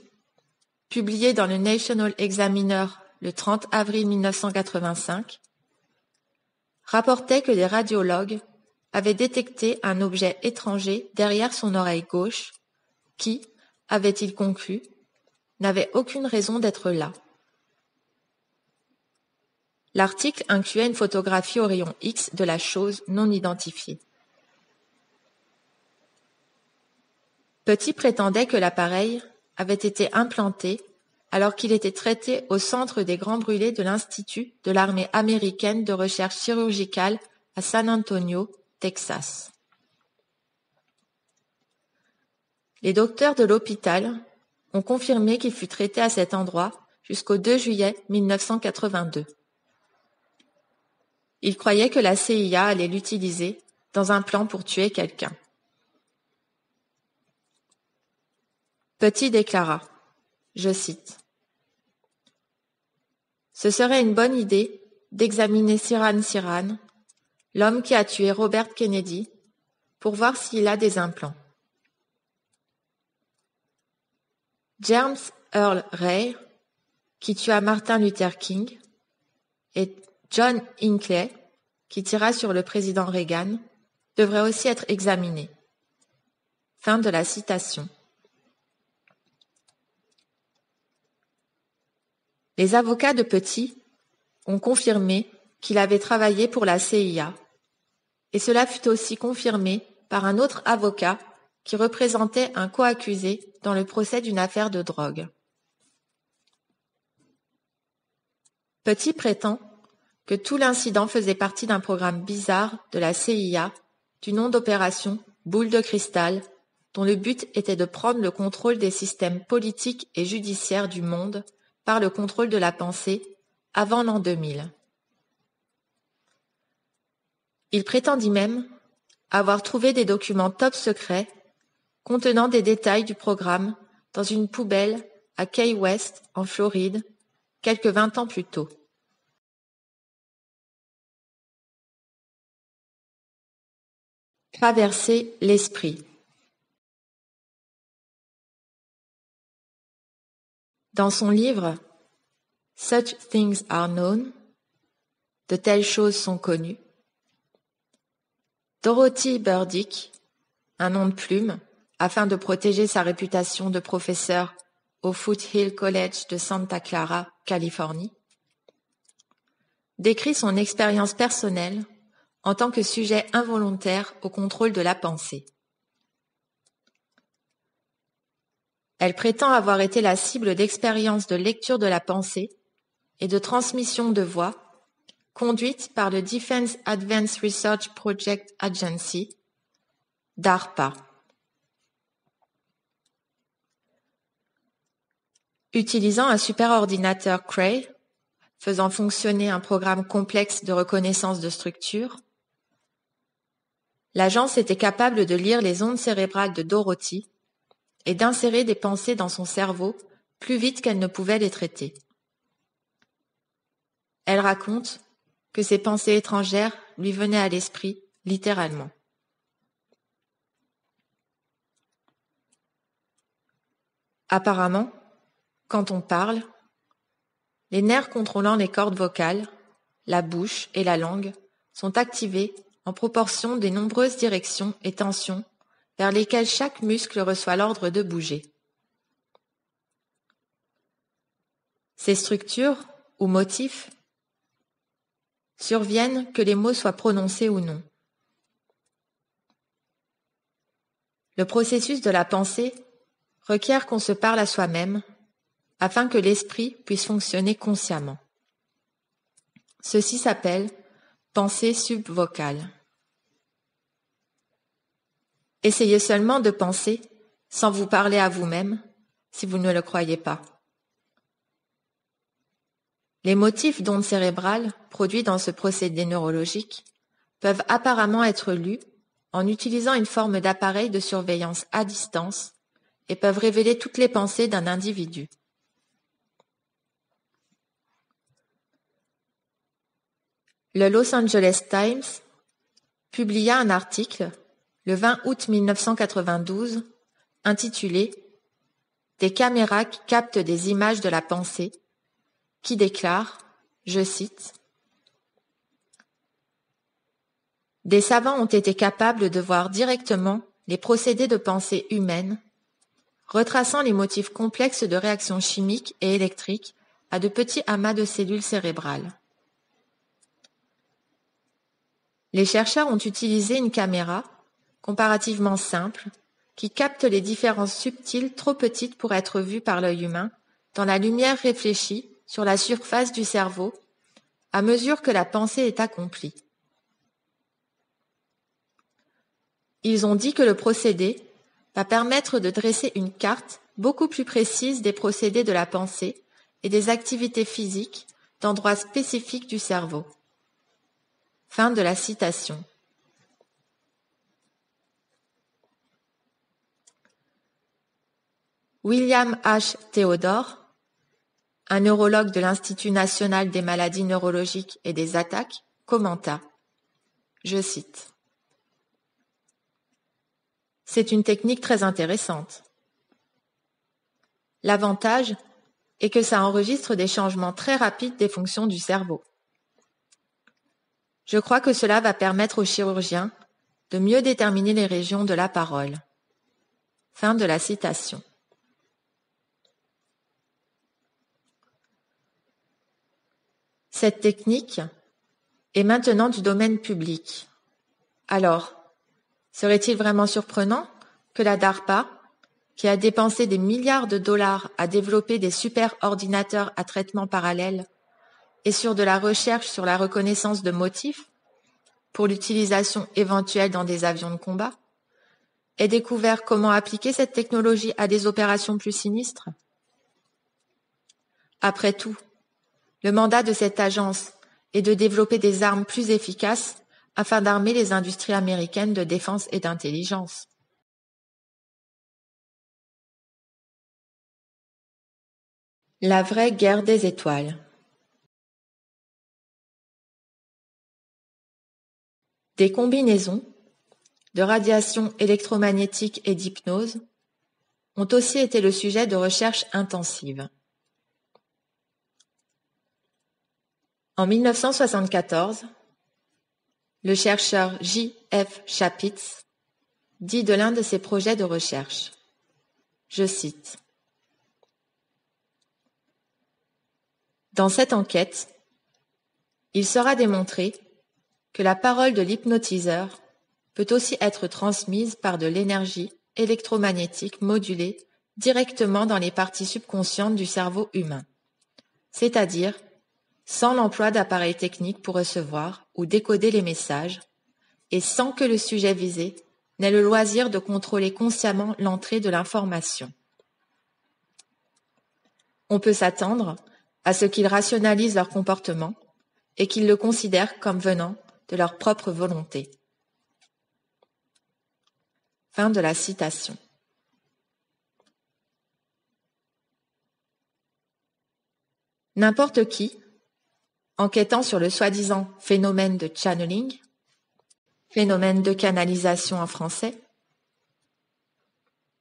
publié dans le National Examiner le 30 avril 1985, rapportait que des radiologues avaient détecté un objet étranger derrière son oreille gauche qui, avait-il conclu, n'avait aucune raison d'être là. L'article incluait une photographie au rayon X de la chose non identifiée. Petit prétendait que l'appareil avait été implanté alors qu'il était traité au centre des grands brûlés de l'Institut de l'armée américaine de recherche chirurgicale à San Antonio, Texas. Les docteurs de l'hôpital ont confirmé qu'il fut traité à cet endroit jusqu'au 2 juillet 1982. Ils croyaient que la CIA allait l'utiliser dans un plan pour tuer quelqu'un. Petit déclara, je cite, « Ce serait une bonne idée d'examiner Sirhan Sirhan, l'homme qui a tué Robert Kennedy, pour voir s'il a des implants. » James Earl Ray, qui tua Martin Luther King, et John Hinckley, qui tira sur le président Reagan, devraient aussi être examinés. Fin de la citation. Les avocats de Petit ont confirmé qu'il avait travaillé pour la CIA, et cela fut aussi confirmé par un autre avocat qui représentait un coaccusé dans le procès d'une affaire de drogue. Petit prétend que tout l'incident faisait partie d'un programme bizarre de la CIA du nom d'opération Boule de cristal, dont le but était de prendre le contrôle des systèmes politiques et judiciaires du monde par le contrôle de la pensée avant l'an 2000. Il prétendit même avoir trouvé des documents top secrets contenant des détails du programme dans une poubelle à Key West, en Floride, quelques 20 ans plus tôt. Traverser l'esprit. Dans son livre « Such Things Are Known », de telles choses sont connues, Dorothy Burdick, un nom de plume, afin de protéger sa réputation de professeur au Foothill College de Santa Clara, Californie, décrit son expérience personnelle en tant que sujet involontaire au contrôle de la pensée. Elle prétend avoir été la cible d'expériences de lecture de la pensée et de transmission de voix conduites par le Defense Advanced Research Project Agency, DARPA. Utilisant un superordinateur Cray, faisant fonctionner un programme complexe de reconnaissance de structure, l'agence était capable de lire les ondes cérébrales de Dorothy et d'insérer des pensées dans son cerveau plus vite qu'elle ne pouvait les traiter. Elle raconte que ces pensées étrangères lui venaient à l'esprit, littéralement. Apparemment, quand on parle, les nerfs contrôlant les cordes vocales, la bouche et la langue sont activés en proportion des nombreuses directions et tensions vers lesquelles chaque muscle reçoit l'ordre de bouger. Ces structures, ou motifs, surviennent que les mots soient prononcés ou non. Le processus de la pensée requiert qu'on se parle à soi-même afin que l'esprit puisse fonctionner consciemment. Ceci s'appelle pensée subvocale. Essayez seulement de penser sans vous parler à vous-même si vous ne le croyez pas. Les motifs d'ondes cérébrales produits dans ce procédé neurologique peuvent apparemment être lus en utilisant une forme d'appareil de surveillance à distance et peuvent révéler toutes les pensées d'un individu. Le Los Angeles Times publia un article le 20 août 1992 intitulé « Des caméras qui captent des images de la pensée » qui déclare, je cite, « Des savants ont été capables de voir directement les procédés de pensée humaine, retraçant les motifs complexes de réactions chimiques et électriques à de petits amas de cellules cérébrales. Les chercheurs ont utilisé une caméra, comparativement simple, qui capte les différences subtiles trop petites pour être vues par l'œil humain dans la lumière réfléchie sur la surface du cerveau à mesure que la pensée est accomplie. Ils ont dit que le procédé va permettre de dresser une carte beaucoup plus précise des procédés de la pensée et des activités physiques d'endroits spécifiques du cerveau. Fin de la citation. William H. Theodore, un neurologue de l'Institut national des maladies neurologiques et des attaques, commenta, je cite, « C'est une technique très intéressante. L'avantage est que ça enregistre des changements très rapides des fonctions du cerveau. Je crois que cela va permettre aux chirurgiens de mieux déterminer les régions de la parole. » Fin de la citation. Cette technique est maintenant du domaine public. Alors, serait-il vraiment surprenant que la DARPA, qui a dépensé des milliards de dollars à développer des super-ordinateurs à traitement parallèle et sur de la recherche sur la reconnaissance de motifs pour l'utilisation éventuelle dans des avions de combat, ait découvert comment appliquer cette technologie à des opérations plus sinistres? Après tout, le mandat de cette agence est de développer des armes plus efficaces afin d'armer les industries américaines de défense et d'intelligence. La vraie guerre des étoiles. Des combinaisons de radiation électromagnétique et d'hypnose ont aussi été le sujet de recherches intensives. En 1974, le chercheur J. F. Chapitz dit de l'un de ses projets de recherche, je cite, « Dans cette enquête, il sera démontré que la parole de l'hypnotiseur peut aussi être transmise par de l'énergie électromagnétique modulée directement dans les parties subconscientes du cerveau humain, c'est-à-dire sans l'emploi d'appareils techniques pour recevoir ou décoder les messages, et sans que le sujet visé n'ait le loisir de contrôler consciemment l'entrée de l'information. On peut s'attendre à ce qu'ils rationalisent leur comportement et qu'ils le considèrent comme venant de leur propre volonté. » Fin de la citation. N'importe qui, enquêtant sur le soi-disant phénomène de channeling, phénomène de canalisation en français,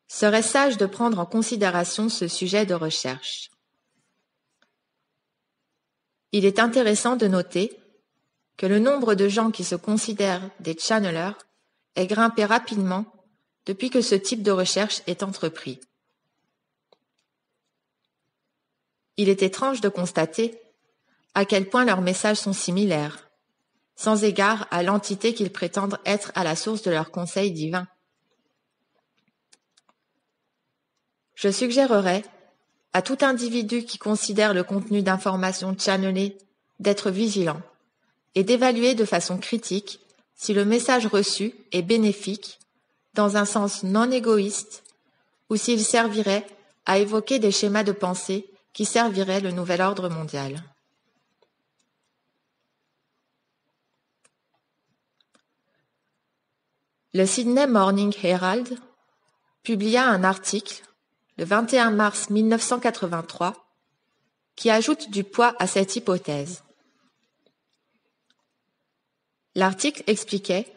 serait sage de prendre en considération ce sujet de recherche. Il est intéressant de noter que le nombre de gens qui se considèrent des channelers est grimpé rapidement depuis que ce type de recherche est entrepris. Il est étrange de constater à quel point leurs messages sont similaires, sans égard à l'entité qu'ils prétendent être à la source de leurs conseils divins. Je suggérerais à tout individu qui considère le contenu d'informations channelées d'être vigilant et d'évaluer de façon critique si le message reçu est bénéfique dans un sens non égoïste ou s'il servirait à évoquer des schémas de pensée qui serviraient le nouvel ordre mondial. Le Sydney Morning Herald publia un article le 21 mars 1983 qui ajoute du poids à cette hypothèse. L'article expliquait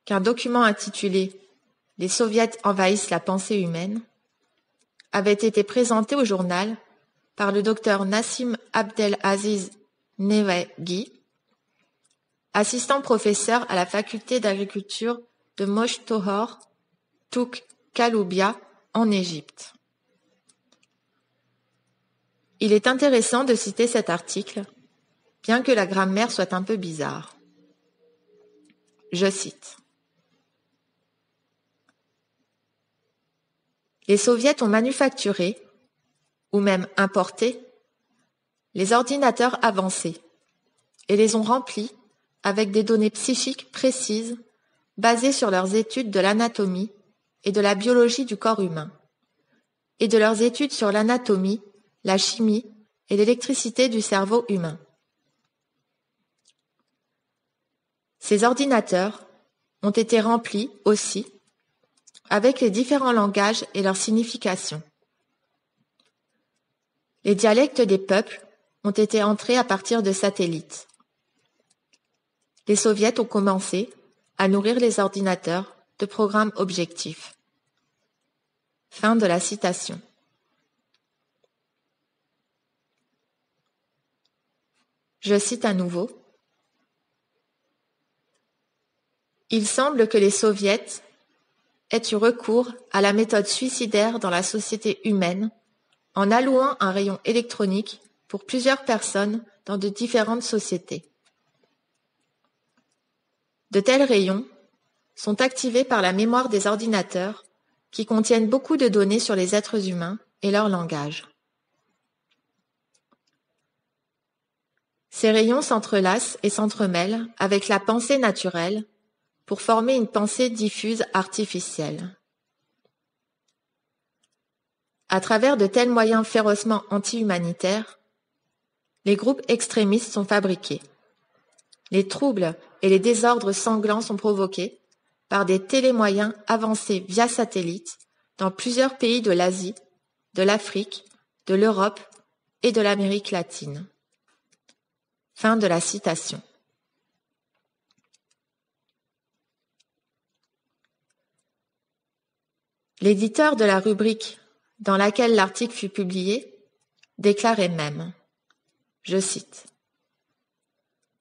qu'un document intitulé « Les soviets envahissent la pensée humaine » avait été présenté au journal par le docteur Nassim Abdelaziz Newaghi, assistant professeur à la faculté d'agriculture de Mosht-Tohor, Touk Kaloubia, en Égypte. Il est intéressant de citer cet article, bien que la grammaire soit un peu bizarre. Je cite. Les soviets ont manufacturé, ou même importé, les ordinateurs avancés et les ont remplis avec des données psychiques précises basées sur leurs études de l'anatomie et de la biologie du corps humain, et de leurs études sur l'anatomie, la chimie et l'électricité du cerveau humain. Ces ordinateurs ont été remplis aussi avec les différents langages et leurs significations, Les dialectes des peuples ont été entrés à partir de satellites. Les soviets ont commencé à nourrir les ordinateurs de programmes objectifs. Fin de la citation. Je cite à nouveau. Il semble que les soviets aient eu recours à la méthode suicidaire dans la société humaine en allouant un rayon électronique pour plusieurs personnes dans de différentes sociétés. De tels rayons sont activés par la mémoire des ordinateurs qui contiennent beaucoup de données sur les êtres humains et leur langage. Ces rayons s'entrelacent et s'entremêlent avec la pensée naturelle pour former une pensée diffuse artificielle. À travers de tels moyens férocement anti-humanitaires, les groupes extrémistes sont fabriqués. Les troubles et les désordres sanglants sont provoqués par des télémoyens avancés via satellite dans plusieurs pays de l'Asie, de l'Afrique, de l'Europe et de l'Amérique latine. Fin de la citation. L'éditeur de la rubrique dans laquelle l'article fut publié déclarait même, je cite,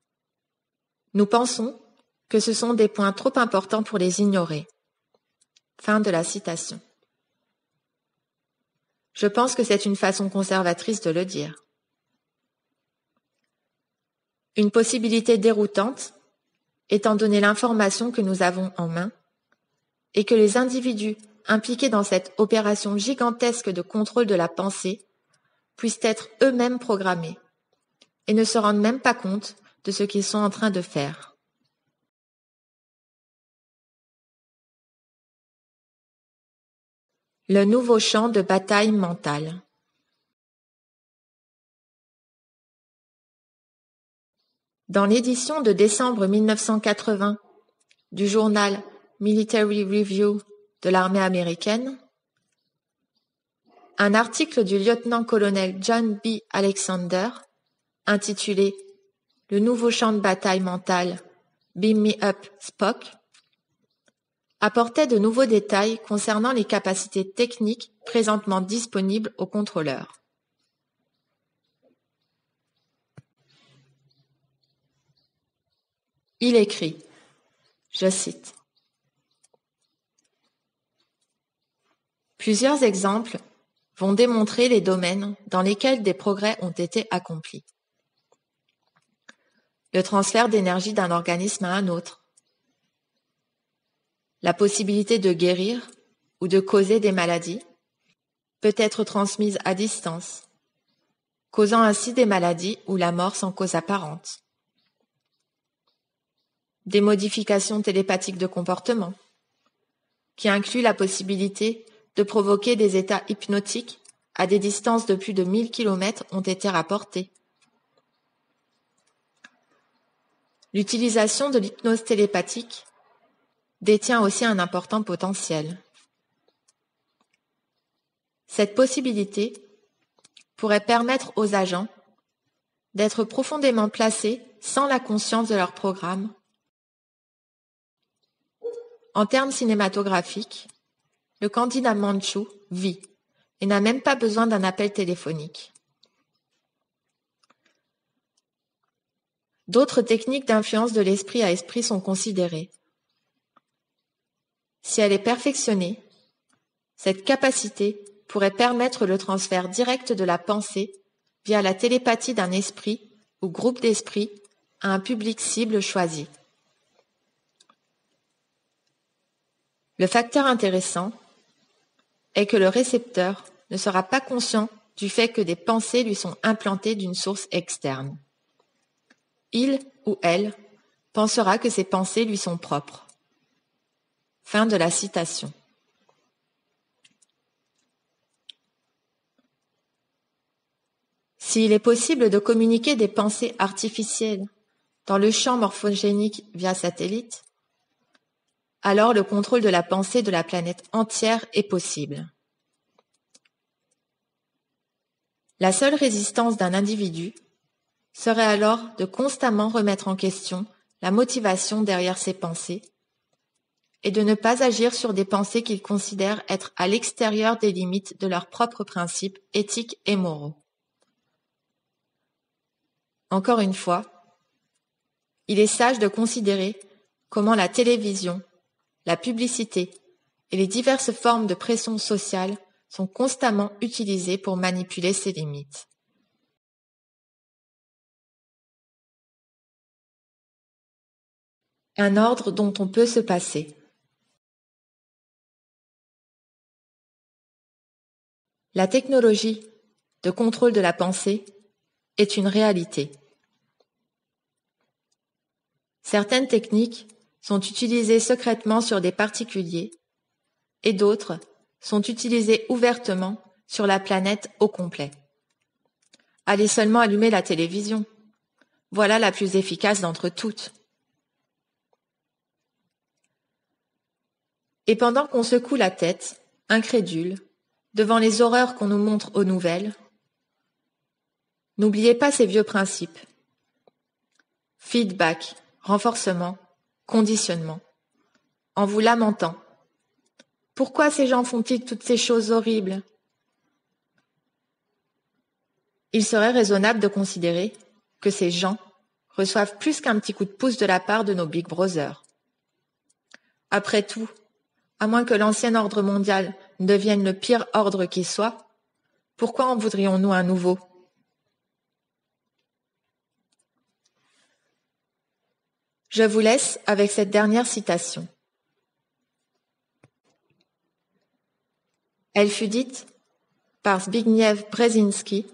« Nous pensons que ce sont des points trop importants pour les ignorer. » Fin de la citation. Je pense que c'est une façon conservatrice de le dire. Une possibilité déroutante, étant donné l'information que nous avons en main, et que les individus impliqués dans cette opération gigantesque de contrôle de la pensée puissent être eux-mêmes programmés et ne se rendent même pas compte de ce qu'ils sont en train de faire. Le nouveau champ de bataille mentale. Dans l'édition de décembre 1980 du journal Military Review de l'armée américaine, un article du lieutenant-colonel John B. Alexander, intitulé « Le nouveau champ de bataille mental, Beam Me Up, Spock », apportait de nouveaux détails concernant les capacités techniques présentement disponibles aux contrôleurs. Il écrit, je cite, « Plusieurs exemples vont démontrer les domaines dans lesquels des progrès ont été accomplis. Le transfert d'énergie d'un organisme à un autre, la possibilité de guérir ou de causer des maladies peut être transmise à distance, causant ainsi des maladies ou la mort sans cause apparente. Des modifications télépathiques de comportement, qui incluent la possibilité de provoquer des états hypnotiques à des distances de plus de 1000 km ont été rapportés. L'utilisation de l'hypnose télépathique détient aussi un important potentiel. Cette possibilité pourrait permettre aux agents d'être profondément placés sans la conscience de leur programme. En termes cinématographiques, le candidat Manchu vit et n'a même pas besoin d'un appel téléphonique. D'autres techniques d'influence de l'esprit à esprit sont considérées. Si elle est perfectionnée, cette capacité pourrait permettre le transfert direct de la pensée via la télépathie d'un esprit ou groupe d'esprits à un public cible choisi. Le facteur intéressant est que le récepteur ne sera pas conscient du fait que des pensées lui sont implantées d'une source externe. Il ou elle pensera que ces pensées lui sont propres. Fin de la citation. S'il est possible de communiquer des pensées artificielles dans le champ morphogénique via satellite, alors le contrôle de la pensée de la planète entière est possible. La seule résistance d'un individu serait alors de constamment remettre en question la motivation derrière ses pensées et de ne pas agir sur des pensées qu'il considère être à l'extérieur des limites de leurs propres principes éthiques et moraux. Encore une fois, il est sage de considérer comment la télévision, la publicité et les diverses formes de pression sociale sont constamment utilisées pour manipuler ces limites. Un ordre dont on peut se passer. La technologie de contrôle de la pensée est une réalité. Certaines techniques sont utilisées secrètement sur des particuliers et d'autres sont utilisées ouvertement sur la planète au complet. Allez seulement allumer la télévision. Voilà la plus efficace d'entre toutes. Et pendant qu'on secoue la tête, incrédule, devant les horreurs qu'on nous montre aux nouvelles, n'oubliez pas ces vieux principes. Feedback, renforcement, conditionnement. En vous lamentant. Pourquoi ces gens font-ils toutes ces choses horribles? Il serait raisonnable de considérer que ces gens reçoivent plus qu'un petit coup de pouce de la part de nos Big Brothers. Après tout, à moins que l'ancien ordre mondial ne devienne le pire ordre qui soit, pourquoi en voudrions-nous un nouveau? Je vous laisse avec cette dernière citation. Elle fut dite par Zbigniew Brzezinski,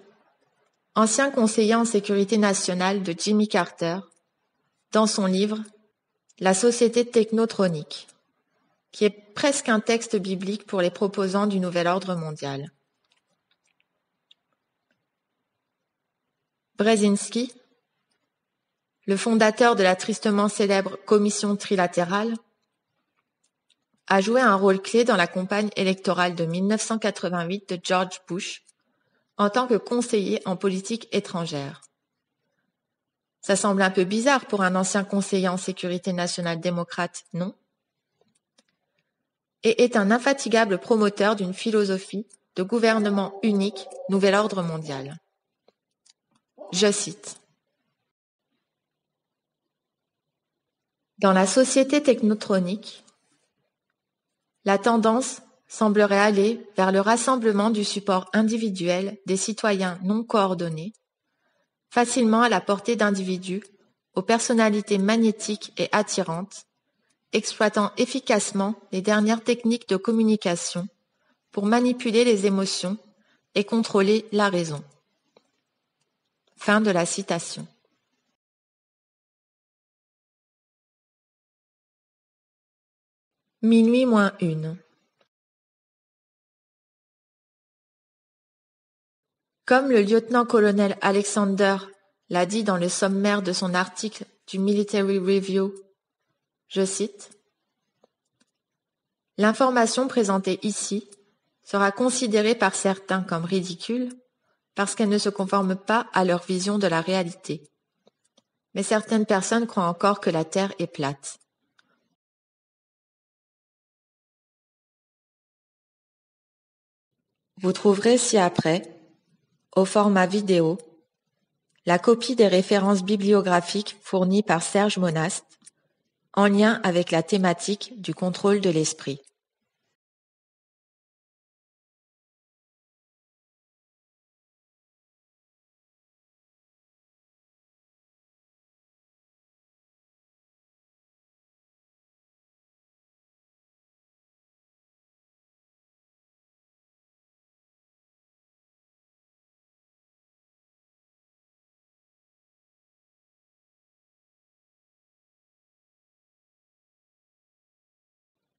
ancien conseiller en sécurité nationale de Jimmy Carter, dans son livre « La société technotronique », qui est presque un texte biblique pour les proposants du nouvel ordre mondial. Brzezinski, le fondateur de la tristement célèbre Commission trilatérale, a joué un rôle clé dans la campagne électorale de 1988 de George Bush en tant que conseiller en politique étrangère. Ça semble un peu bizarre pour un ancien conseiller en sécurité nationale démocrate, non? Et est un infatigable promoteur d'une philosophie de gouvernement unique, nouvel ordre mondial. Je cite. Dans la société technotronique, la tendance semblerait aller vers le rassemblement du support individuel des citoyens non coordonnés, facilement à la portée d'individus aux personnalités magnétiques et attirantes, exploitant efficacement les dernières techniques de communication pour manipuler les émotions et contrôler la raison. Fin de la citation. Minuit moins une. Comme le lieutenant-colonel Alexander l'a dit dans le sommaire de son article du Military Review, je cite, « L'information présentée ici sera considérée par certains comme ridicule parce qu'elle ne se conforme pas à leur vision de la réalité. Mais certaines personnes croient encore que la Terre est plate. Vous trouverez ci-après, au format vidéo, la copie des références bibliographiques fournies par Serge Monast, en lien avec la thématique du contrôle de l'esprit.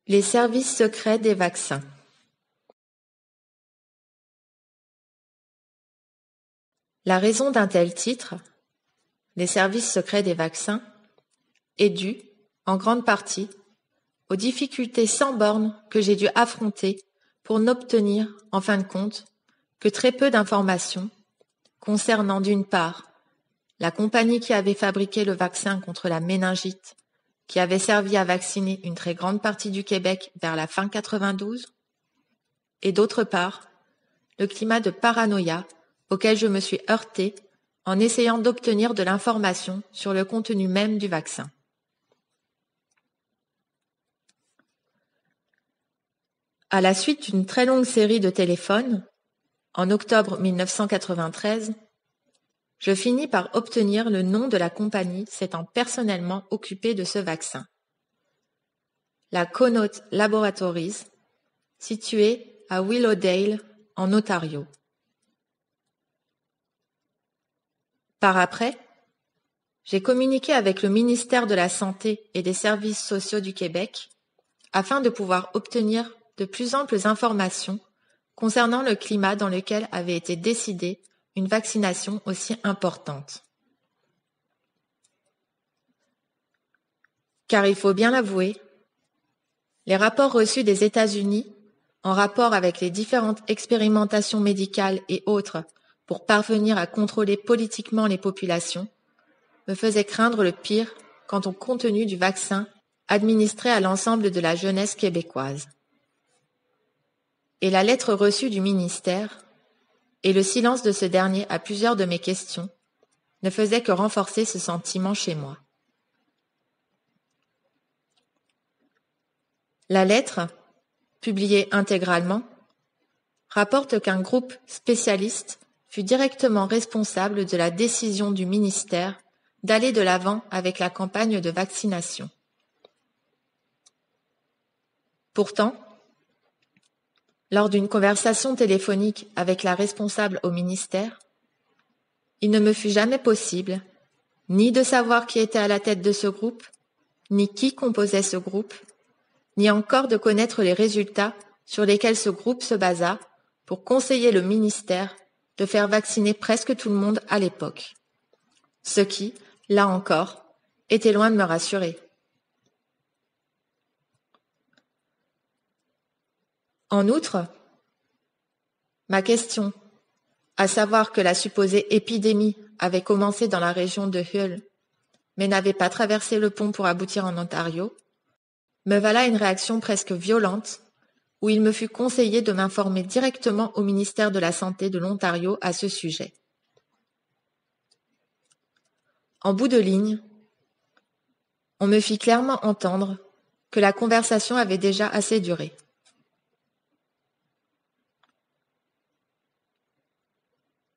Les services secrets des vaccins. La raison d'un tel titre, les services secrets des vaccins, est due, en grande partie, aux difficultés sans bornes que j'ai dû affronter pour n'obtenir, en fin de compte, que très peu d'informations concernant d'une part la compagnie qui avait fabriqué le vaccin contre la méningite, qui avait servi à vacciner une très grande partie du Québec vers la fin 92, et d'autre part, le climat de paranoïa auquel je me suis heurtée en essayant d'obtenir de l'information sur le contenu même du vaccin. À la suite d'une très longue série de téléphones, en octobre 1993, je finis par obtenir le nom de la compagnie s'étant personnellement occupée de ce vaccin. La Connaught Laboratories, située à Willowdale, en Ontario. Par après, j'ai communiqué avec le ministère de la Santé et des Services sociaux du Québec afin de pouvoir obtenir de plus amples informations concernant le climat dans lequel avait été décidée une vaccination aussi importante. Car il faut bien l'avouer, les rapports reçus des États-Unis en rapport avec les différentes expérimentations médicales et autres pour parvenir à contrôler politiquement les populations me faisaient craindre le pire quant au contenu du vaccin administré à l'ensemble de la jeunesse québécoise. Et la lettre reçue du ministère et le silence de ce dernier à plusieurs de mes questions ne faisaient que renforcer ce sentiment chez moi. La lettre, publiée intégralement, rapporte qu'un groupe spécialiste fut directement responsable de la décision du ministère d'aller de l'avant avec la campagne de vaccination. Pourtant, lors d'une conversation téléphonique avec la responsable au ministère, il ne me fut jamais possible ni de savoir qui était à la tête de ce groupe, ni qui composait ce groupe, ni encore de connaître les résultats sur lesquels ce groupe se basa pour conseiller le ministère de faire vacciner presque tout le monde à l'époque. Ce qui, là encore, était loin de me rassurer. En outre, ma question, à savoir que la supposée épidémie avait commencé dans la région de Hull, mais n'avait pas traversé le pont pour aboutir en Ontario, me vala une réaction presque violente où il me fut conseillé de m'informer directement au ministère de la Santé de l'Ontario à ce sujet. En bout de ligne, on me fit clairement entendre que la conversation avait déjà assez duré.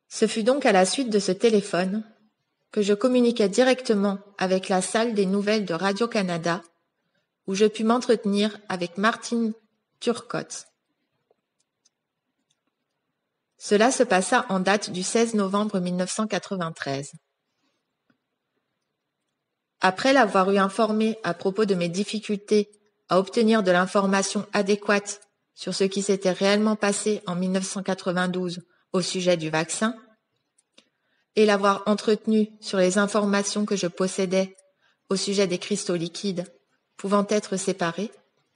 Ce fut donc à la suite de ce téléphone que je communiquai directement avec la salle des nouvelles de Radio-Canada où je pus m'entretenir avec Martine Turcotte. Cela se passa en date du 16 novembre 1993. Après l'avoir eu informée à propos de mes difficultés à obtenir de l'information adéquate sur ce qui s'était réellement passé en 1992 au sujet du vaccin, et l'avoir entretenue sur les informations que je possédais au sujet des cristaux liquides pouvant être séparés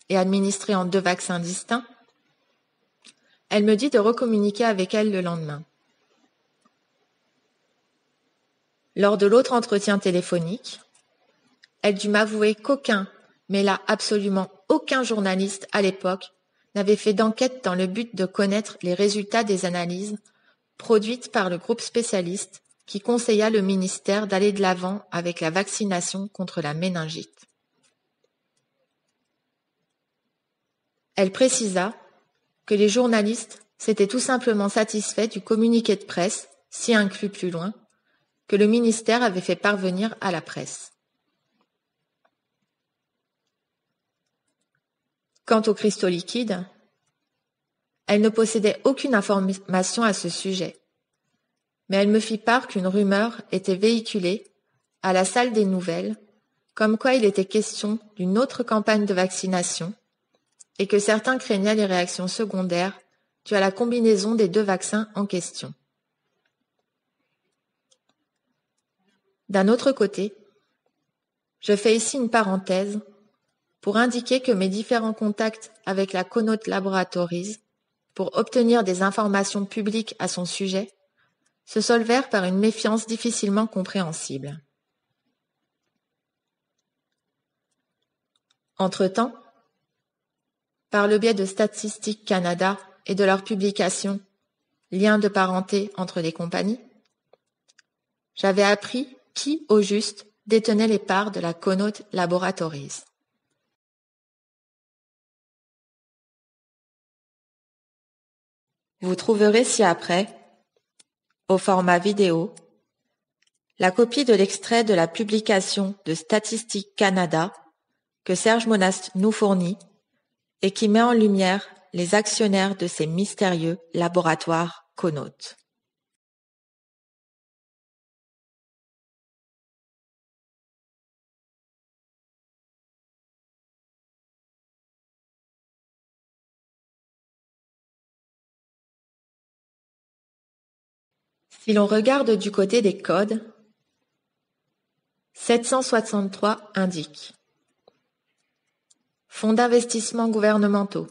et administrés en 2 vaccins distincts, elle me dit de recommuniquer avec elle le lendemain. Lors de l'autre entretien téléphonique, elle dut m'avouer qu'aucun, mais là absolument aucun journaliste à l'époque n'avait fait d'enquête dans le but de connaître les résultats des analyses produites par le groupe spécialiste qui conseilla le ministère d'aller de l'avant avec la vaccination contre la méningite. Elle précisa que les journalistes s'étaient tout simplement satisfaits du communiqué de presse, si inclus plus loin, que le ministère avait fait parvenir à la presse. Quant aux cristaux liquides, elle ne possédait aucune information à ce sujet, mais elle me fit part qu'une rumeur était véhiculée à la salle des nouvelles, comme quoi il était question d'une autre campagne de vaccination et que certains craignaient les réactions secondaires dues à la combinaison des 2 vaccins en question. D'un autre côté, je fais ici une parenthèse pour indiquer que mes différents contacts avec la Connaught Laboratories pour obtenir des informations publiques à son sujet se solvèrent par une méfiance difficilement compréhensible. Entre-temps, par le biais de Statistique Canada et de leur publication Liens de parenté entre les compagnies, j'avais appris qui, au juste, détenait les parts de la Connaught Laboratories. Vous trouverez ci-après, au format vidéo, la copie de l'extrait de la publication de Statistique Canada que Serge Monast nous fournit et qui met en lumière les actionnaires de ces mystérieux laboratoires Connaught. Si l'on regarde du côté des codes, 763 indique Fonds d'investissement gouvernementaux.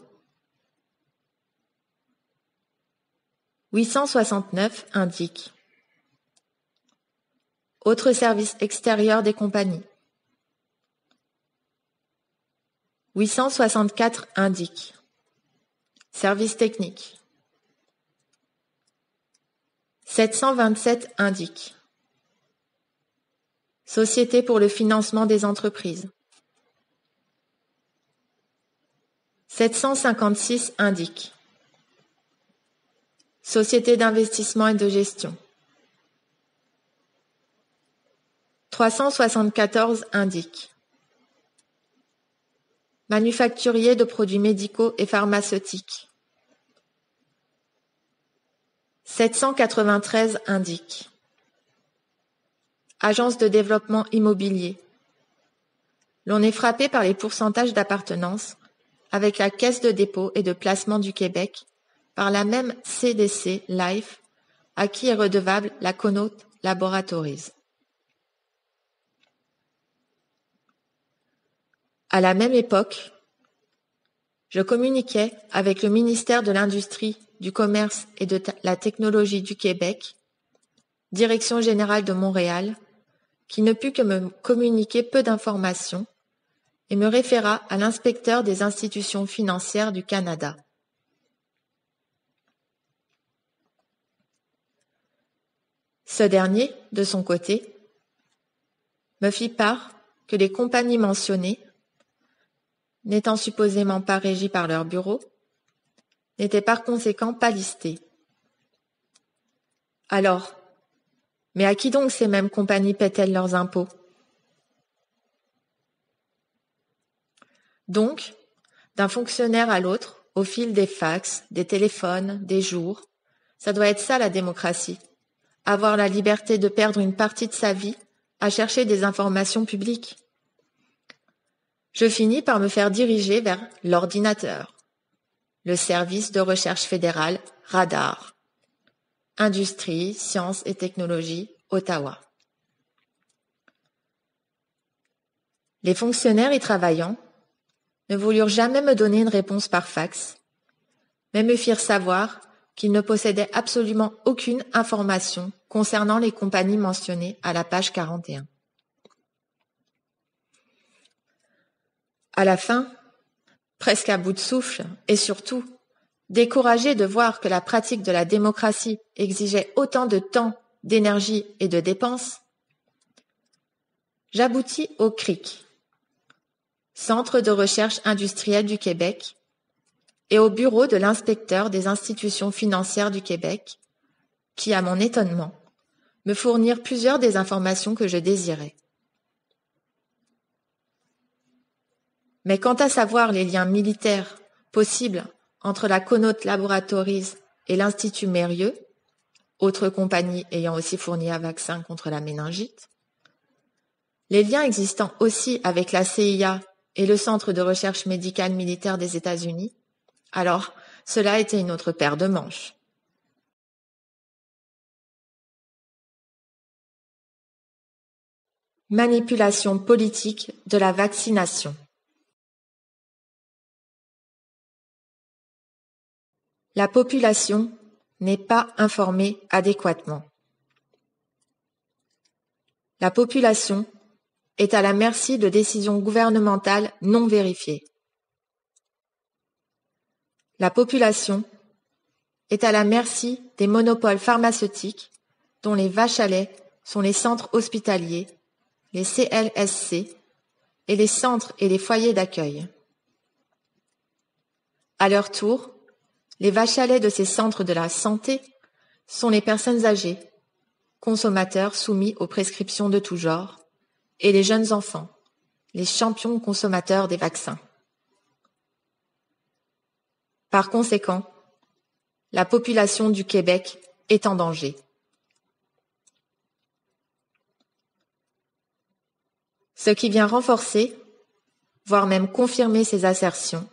869 indique Autres services extérieurs des compagnies. 864 indique Services techniques. 727 indique Société pour le financement des entreprises. 756 indique Société d'investissement et de gestion. 374 indique Manufacturier de produits médicaux et pharmaceutiques. 793 indique Agence de développement immobilier. L'on est frappé par les pourcentages d'appartenance avec la Caisse de dépôt et de placement du Québec par la même CDC Life à qui est redevable la Connaught Laboratories. À la même époque, je communiquais avec le ministère de l'Industrie, du Commerce et de la Technologie du Québec, Direction générale de Montréal, qui ne put que me communiquer peu d'informations et me référa à l'inspecteur des institutions financières du Canada. Ce dernier, de son côté, me fit part que les compagnies mentionnées, n'étant supposément pas régies par leur bureau, n'étaient par conséquent pas listées. Alors, mais à qui donc ces mêmes compagnies paient-elles leurs impôts? Donc, d'un fonctionnaire à l'autre, au fil des fax, des téléphones, des jours, ça doit être ça la démocratie. Avoir la liberté de perdre une partie de sa vie à chercher des informations publiques. Je finis par me faire diriger vers l'ordinateur, le service de recherche fédéral Radar, Industrie, Sciences et Technologies, Ottawa. Les fonctionnaires y travaillant ne voulurent jamais me donner une réponse par fax, mais me firent savoir qu'ils ne possédaient absolument aucune information concernant les compagnies mentionnées à la page 41. À la fin, presque à bout de souffle, et surtout, découragé de voir que la pratique de la démocratie exigeait autant de temps, d'énergie et de dépenses, j'aboutis au CRIC, Centre de recherche industrielle du Québec, et au bureau de l'inspecteur des institutions financières du Québec, qui, à mon étonnement, me fournirent plusieurs des informations que je désirais. Mais quant à savoir les liens militaires possibles entre la Connaught Laboratories et l'Institut Mérieux, autre compagnie ayant aussi fourni un vaccin contre la méningite, les liens existant aussi avec la CIA et le Centre de recherche médicale militaire des États-Unis, alors cela était une autre paire de manches. Manipulation politique de la vaccination. La population n'est pas informée adéquatement. La population est à la merci de décisions gouvernementales non vérifiées. La population est à la merci des monopoles pharmaceutiques dont les vaches à lait sont les centres hospitaliers, les CLSC et les centres et les foyers d'accueil. À leur tour, les vaches à lait de ces centres de la santé sont les personnes âgées, consommateurs soumis aux prescriptions de tout genre, et les jeunes enfants, les champions consommateurs des vaccins. Par conséquent, la population du Québec est en danger. Ce qui vient renforcer, voire même confirmer ces assertions,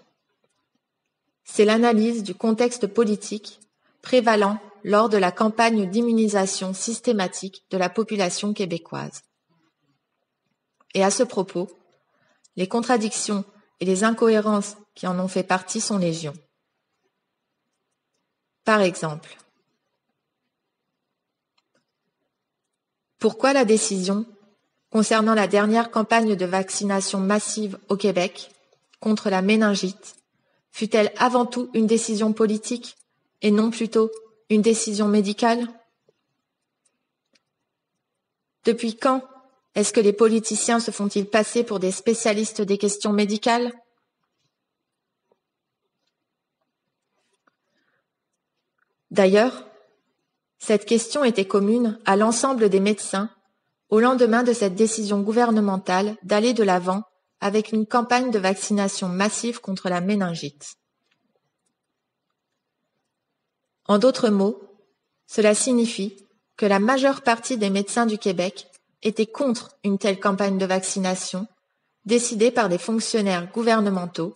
c'est l'analyse du contexte politique prévalant lors de la campagne d'immunisation systématique de la population québécoise. Et à ce propos, les contradictions et les incohérences qui en ont fait partie sont légion. Par exemple, pourquoi la décision concernant la dernière campagne de vaccination massive au Québec contre la méningite fut-elle avant tout une décision politique et non plutôt une décision médicale? Depuis quand est-ce que les politiciens se font-ils passer pour des spécialistes des questions médicales? D'ailleurs, cette question était commune à l'ensemble des médecins au lendemain de cette décision gouvernementale d'aller de l'avant avec une campagne de vaccination massive contre la méningite. En d'autres mots, cela signifie que la majeure partie des médecins du Québec étaient contre une telle campagne de vaccination décidée par des fonctionnaires gouvernementaux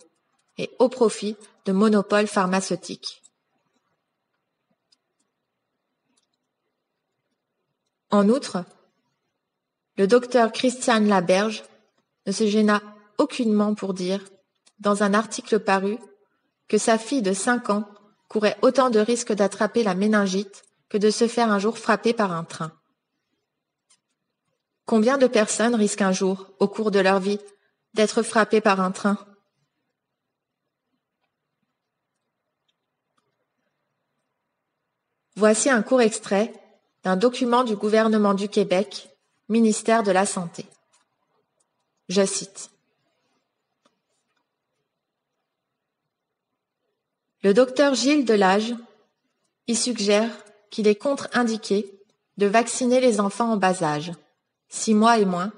et au profit de monopoles pharmaceutiques. En outre, le docteur Christiane Laberge ne se gêna aucunement pour dire, dans un article paru, que sa fille de 5 ans courait autant de risques d'attraper la méningite que de se faire un jour frapper par un train. Combien de personnes risquent un jour, au cours de leur vie, d'être frappées par un train? Voici un court extrait d'un document du gouvernement du Québec, ministère de la Santé. Je cite. Le docteur Gilles Delage y suggère qu'il est contre-indiqué de vacciner les enfants en bas âge, 6 mois et moins,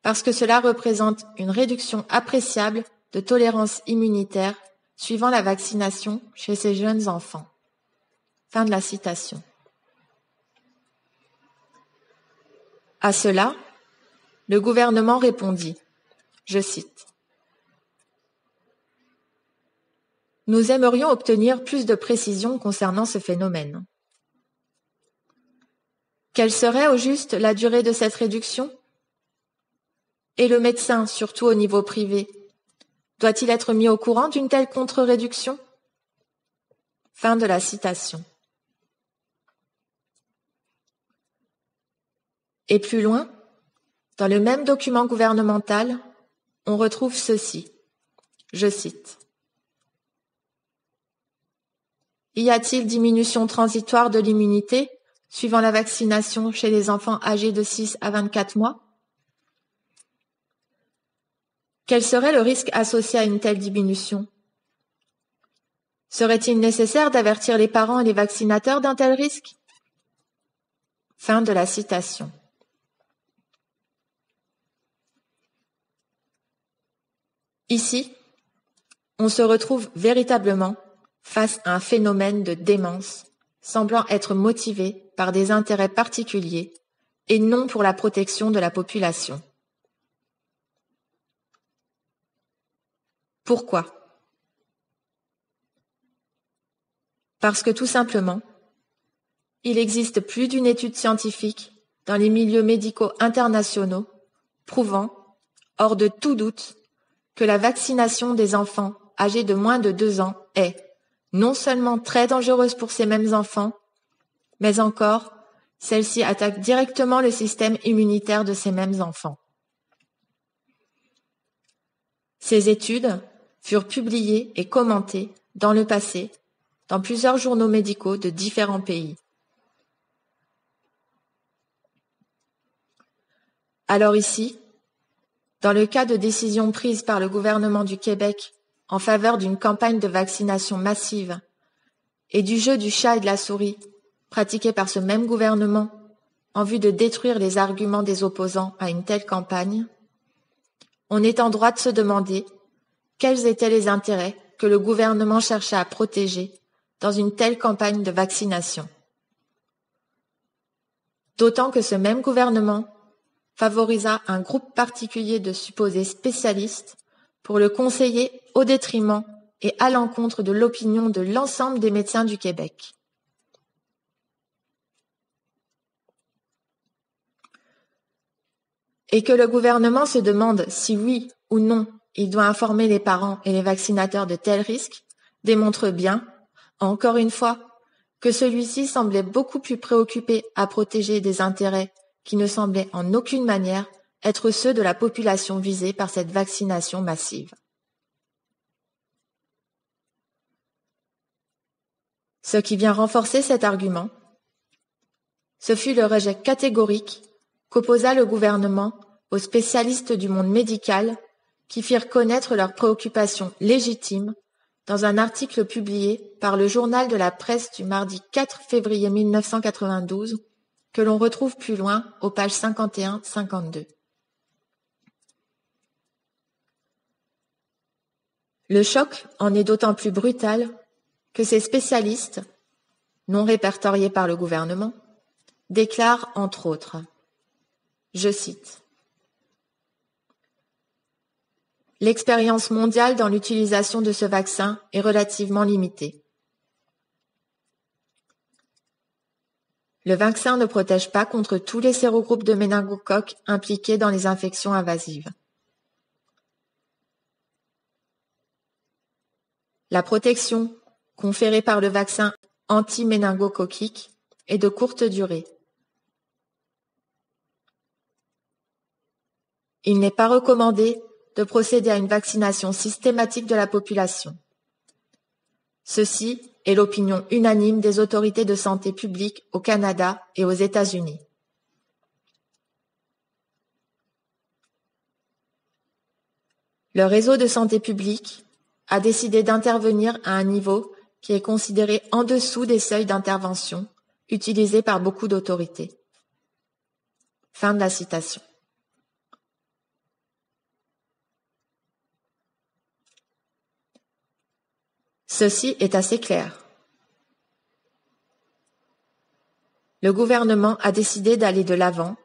parce que cela représente une réduction appréciable de tolérance immunitaire suivant la vaccination chez ces jeunes enfants. Fin de la citation. À cela, le gouvernement répondit, je cite, « Nous aimerions obtenir plus de précisions concernant ce phénomène. Quelle serait au juste la durée de cette réduction? Et le médecin, surtout au niveau privé, doit-il être mis au courant d'une telle contre-réduction ?» Fin de la citation. Et plus loin, dans le même document gouvernemental, on retrouve ceci. Je cite. Y a-t-il diminution transitoire de l'immunité suivant la vaccination chez les enfants âgés de 6 à 24 mois? Quel serait le risque associé à une telle diminution? Serait-il nécessaire d'avertir les parents et les vaccinateurs d'un tel risque? Fin de la citation. Ici, on se retrouve véritablement face à un phénomène de démence semblant être motivé par des intérêts particuliers et non pour la protection de la population. Pourquoi? Parce que tout simplement, il existe plus d'une étude scientifique dans les milieux médicaux internationaux prouvant, hors de tout doute, que la vaccination des enfants âgés de moins de 2 ans est non seulement très dangereuse pour ces mêmes enfants, mais encore celle-ci attaque directement le système immunitaire de ces mêmes enfants. Ces études furent publiées et commentées dans le passé dans plusieurs journaux médicaux de différents pays. Alors ici, dans le cas de décisions prises par le gouvernement du Québec en faveur d'une campagne de vaccination massive et du jeu du chat et de la souris pratiqué par ce même gouvernement en vue de détruire les arguments des opposants à une telle campagne, on est en droit de se demander quels étaient les intérêts que le gouvernement cherchait à protéger dans une telle campagne de vaccination. D'autant que ce même gouvernement favorisa un groupe particulier de supposés spécialistes pour le conseiller au détriment et à l'encontre de l'opinion de l'ensemble des médecins du Québec. Et que le gouvernement se demande si oui ou non il doit informer les parents et les vaccinateurs de tels risques démontre bien, encore une fois, que celui-ci semblait beaucoup plus préoccupé à protéger des intérêts qui ne semblaient en aucune manière être ceux de la population visée par cette vaccination massive. Ce qui vient renforcer cet argument, ce fut le rejet catégorique qu'opposa le gouvernement aux spécialistes du monde médical qui firent connaître leurs préoccupations légitimes dans un article publié par le Journal de la Presse du mardi 4 février 1992, que l'on retrouve plus loin aux pages 51-52. Le choc en est d'autant plus brutal que ces spécialistes, non répertoriés par le gouvernement, déclarent entre autres, je cite, « L'expérience mondiale dans l'utilisation de ce vaccin est relativement limitée. Le vaccin ne protège pas contre tous les sérogroupes de méningocoques impliqués dans les infections invasives. La protection conférée par le vaccin anti-méningocoquique est de courte durée. Il n'est pas recommandé de procéder à une vaccination systématique de la population. Ceci est l'opinion unanime des autorités de santé publique au Canada et aux États-Unis. Le réseau de santé publique a décidé d'intervenir à un niveau qui est considéré en dessous des seuils d'intervention utilisés par beaucoup d'autorités. Fin de la citation. Ceci est assez clair. Le gouvernement a décidé d'aller de l'avant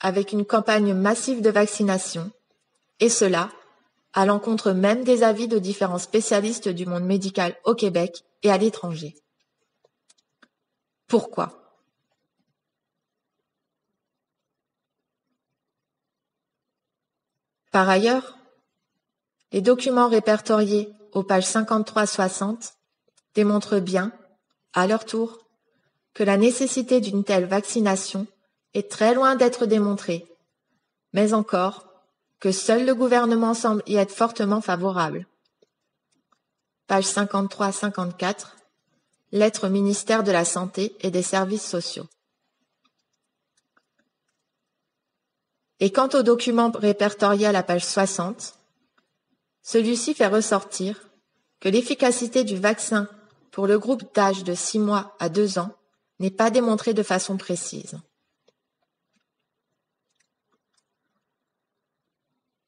avec une campagne massive de vaccination, et cela à l'encontre même des avis de différents spécialistes du monde médical au Québec et à l'étranger. Pourquoi ? Par ailleurs, les documents répertoriés aux pages 53-60 démontrent bien, à leur tour, que la nécessité d'une telle vaccination est très loin d'être démontrée, mais encore que seul le gouvernement semble y être fortement favorable. Page 53-54, lettre au ministère de la Santé et des Services sociaux. Et quant au document répertorié à la page 60, celui-ci fait ressortir que l'efficacité du vaccin pour le groupe d'âge de 6 mois à 2 ans n'est pas démontrée de façon précise.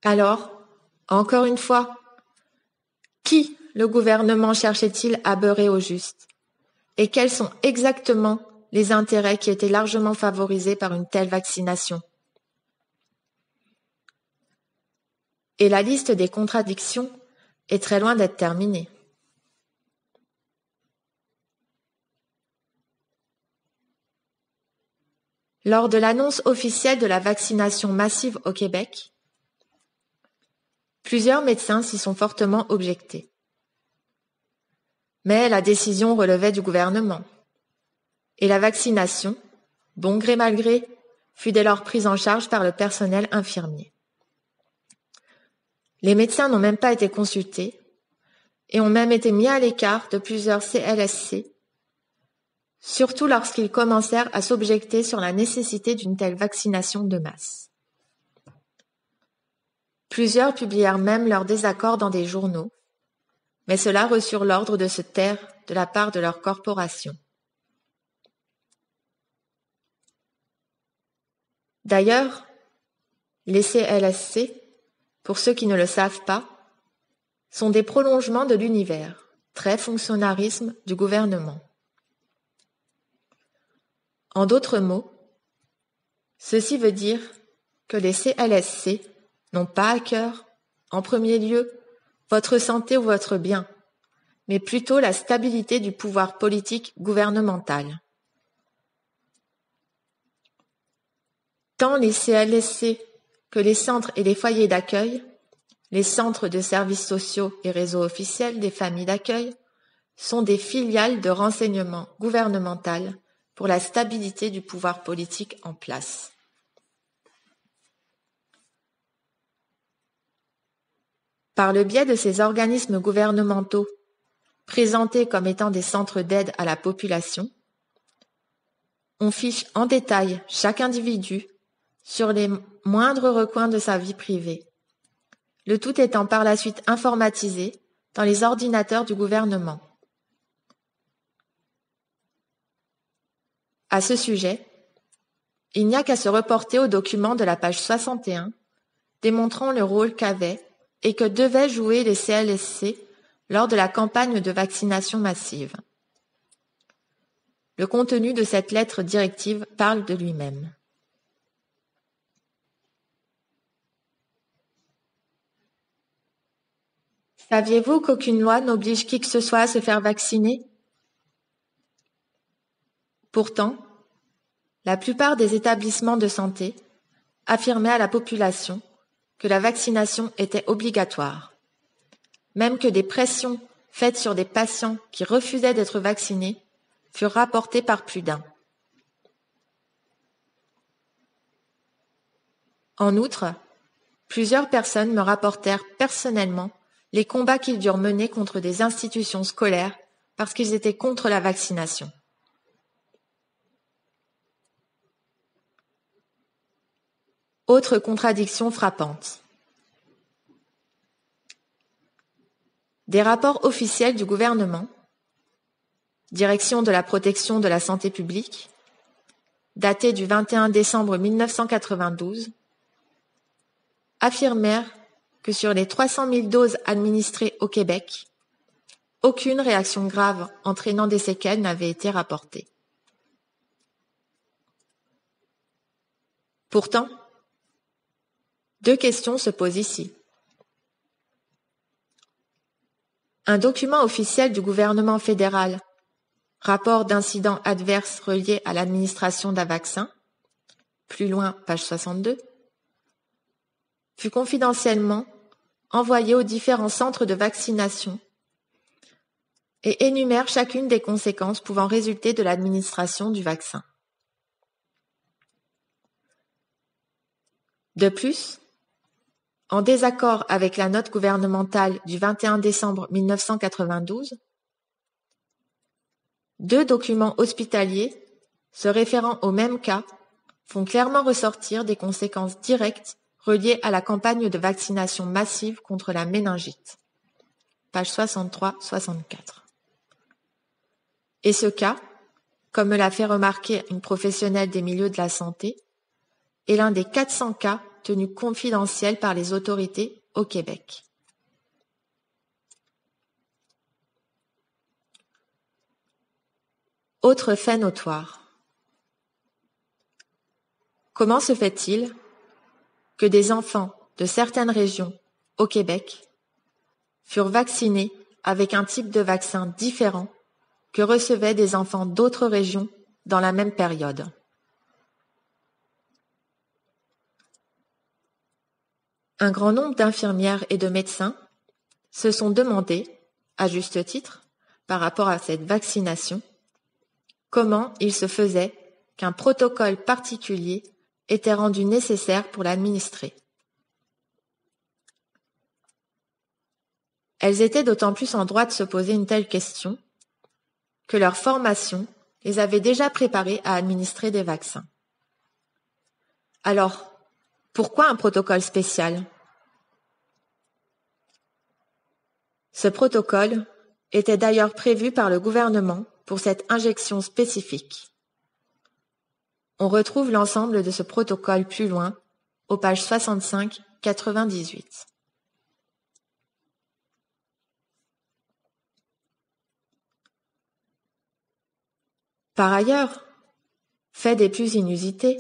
Alors, encore une fois, qui le gouvernement cherchait-il à beurrer au juste? Et quels sont exactement les intérêts qui étaient largement favorisés par une telle vaccination? Et la liste des contradictions est très loin d'être terminée. Lors de l'annonce officielle de la vaccination massive au Québec, plusieurs médecins s'y sont fortement objectés. Mais la décision relevait du gouvernement. Et la vaccination, bon gré mal gré, fut dès lors prise en charge par le personnel infirmier. Les médecins n'ont même pas été consultés et ont même été mis à l'écart de plusieurs CLSC, surtout lorsqu'ils commencèrent à s'objecter sur la nécessité d'une telle vaccination de masse. Plusieurs publièrent même leur désaccord dans des journaux, mais ceux-là reçurent l'ordre de se taire de la part de leur corporation. D'ailleurs, les CLSC, pour ceux qui ne le savent pas, sont des prolongements de l'univers, très fonctionnarisme du gouvernement. En d'autres mots, ceci veut dire que les CLSC n'ont pas à cœur, en premier lieu, votre santé ou votre bien, mais plutôt la stabilité du pouvoir politique gouvernemental. Tant les CLSC que les centres et les foyers d'accueil, les centres de services sociaux et réseaux officiels des familles d'accueil, sont des filiales de renseignement gouvernemental pour la stabilité du pouvoir politique en place. Par le biais de ces organismes gouvernementaux, présentés comme étant des centres d'aide à la population, on fiche en détail chaque individu sur les moindres recoins de sa vie privée, le tout étant par la suite informatisé dans les ordinateurs du gouvernement. À ce sujet, il n'y a qu'à se reporter au document de la page 61 démontrant le rôle qu'avaient et que devaient jouer les CLSC lors de la campagne de vaccination massive. Le contenu de cette lettre directive parle de lui-même. Saviez-vous qu'aucune loi n'oblige qui que ce soit à se faire vacciner? Pourtant, la plupart des établissements de santé affirmaient à la population que la vaccination était obligatoire, même que des pressions faites sur des patients qui refusaient d'être vaccinés furent rapportées par plus d'un. En outre, plusieurs personnes me rapportèrent personnellement les combats qu'ils durent mener contre des institutions scolaires parce qu'ils étaient contre la vaccination. Autre contradiction frappante. Des rapports officiels du gouvernement, Direction de la protection de la santé publique, datés du 21 décembre 1992, affirmèrent que sur les 300 000 doses administrées au Québec, aucune réaction grave entraînant des séquelles n'avait été rapportée. Pourtant, deux questions se posent ici. Un document officiel du gouvernement fédéral, rapport d'incidents adverses reliés à l'administration d'un vaccin, plus loin, page 62, fut confidentiellement envoyé aux différents centres de vaccination et énumère chacune des conséquences pouvant résulter de l'administration du vaccin. De plus, en désaccord avec la note gouvernementale du 21 décembre 1992, deux documents hospitaliers se référant au même cas font clairement ressortir des conséquences directes reliées à la campagne de vaccination massive contre la méningite. Page 63-64. Et ce cas, comme me l'a fait remarquer une professionnelle des milieux de la santé, est l'un des 400 cas tenus confidentiels par les autorités au Québec. Autre fait notoire. Comment se fait-il que des enfants de certaines régions au Québec furent vaccinés avec un type de vaccin différent que recevaient des enfants d'autres régions dans la même période? Un grand nombre d'infirmières et de médecins se sont demandé, à juste titre, par rapport à cette vaccination, comment il se faisait qu'un protocole particulier était rendu nécessaire pour l'administrer. Elles étaient d'autant plus en droit de se poser une telle question que leur formation les avait déjà préparées à administrer des vaccins. Alors, pourquoi un protocole spécial ? Ce protocole était d'ailleurs prévu par le gouvernement pour cette injection spécifique. On retrouve l'ensemble de ce protocole plus loin, aux pages 65-98. Par ailleurs, fait des plus inusités,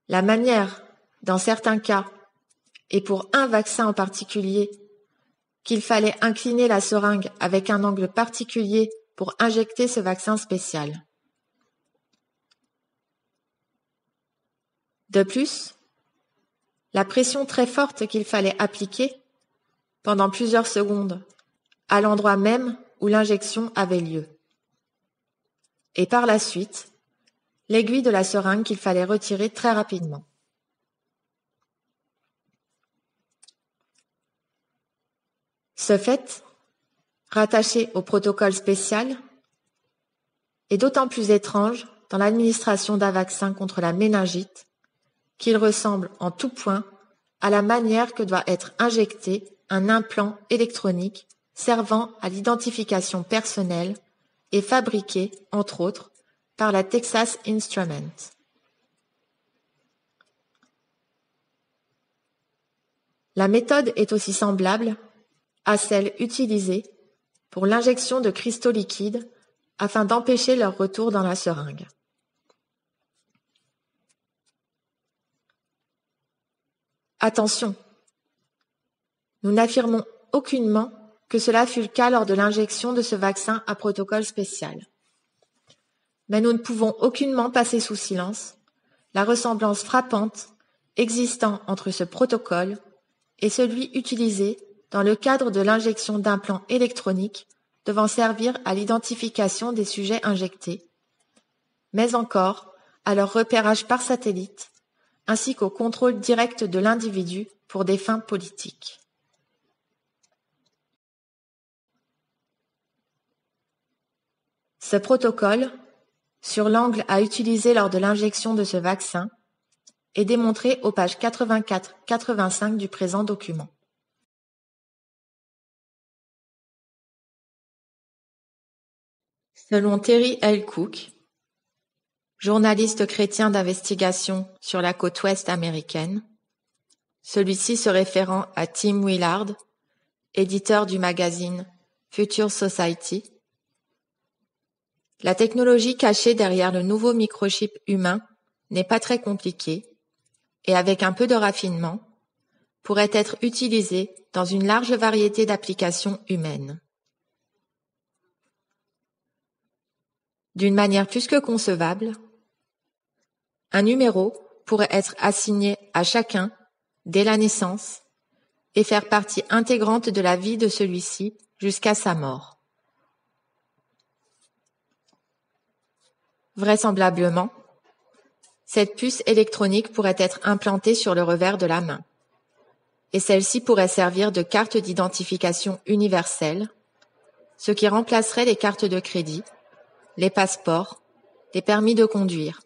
la manière, dans certains cas, et pour un vaccin en particulier, qu'il fallait incliner la seringue avec un angle particulier pour injecter ce vaccin spécial. De plus, la pression très forte qu'il fallait appliquer pendant plusieurs secondes à l'endroit même où l'injection avait lieu. Et par la suite, l'aiguille de la seringue qu'il fallait retirer très rapidement. Ce fait, rattaché au protocole spécial, est d'autant plus étrange dans l'administration d'un vaccin contre la méningite qu'il ressemble en tout point à la manière que doit être injecté un implant électronique servant à l'identification personnelle et fabriqué, entre autres, par la Texas Instruments. La méthode est aussi semblable à celle utilisée pour l'injection de cristaux liquides afin d'empêcher leur retour dans la seringue. Attention, nous n'affirmons aucunement que cela fut le cas lors de l'injection de ce vaccin à protocole spécial. Mais nous ne pouvons aucunement passer sous silence la ressemblance frappante existant entre ce protocole et celui utilisé dans le cadre de l'injection d'implants électroniques devant servir à l'identification des sujets injectés, mais encore à leur repérage par satellite, ainsi qu'au contrôle direct de l'individu pour des fins politiques. Ce protocole, sur l'angle à utiliser lors de l'injection de ce vaccin, est démontré aux pages 84-85 du présent document. Selon Terry L. Cook, journaliste chrétien d'investigation sur la côte ouest américaine, celui-ci se référant à Tim Willard, éditeur du magazine Future Society, la technologie cachée derrière le nouveau microchip humain n'est pas très compliquée et avec un peu de raffinement, pourrait être utilisée dans une large variété d'applications humaines. D'une manière plus que concevable, un numéro pourrait être assigné à chacun dès la naissance et faire partie intégrante de la vie de celui-ci jusqu'à sa mort. Vraisemblablement, cette puce électronique pourrait être implantée sur le revers de la main, et celle-ci pourrait servir de carte d'identification universelle, ce qui remplacerait les cartes de crédit, les passeports, les permis de conduire.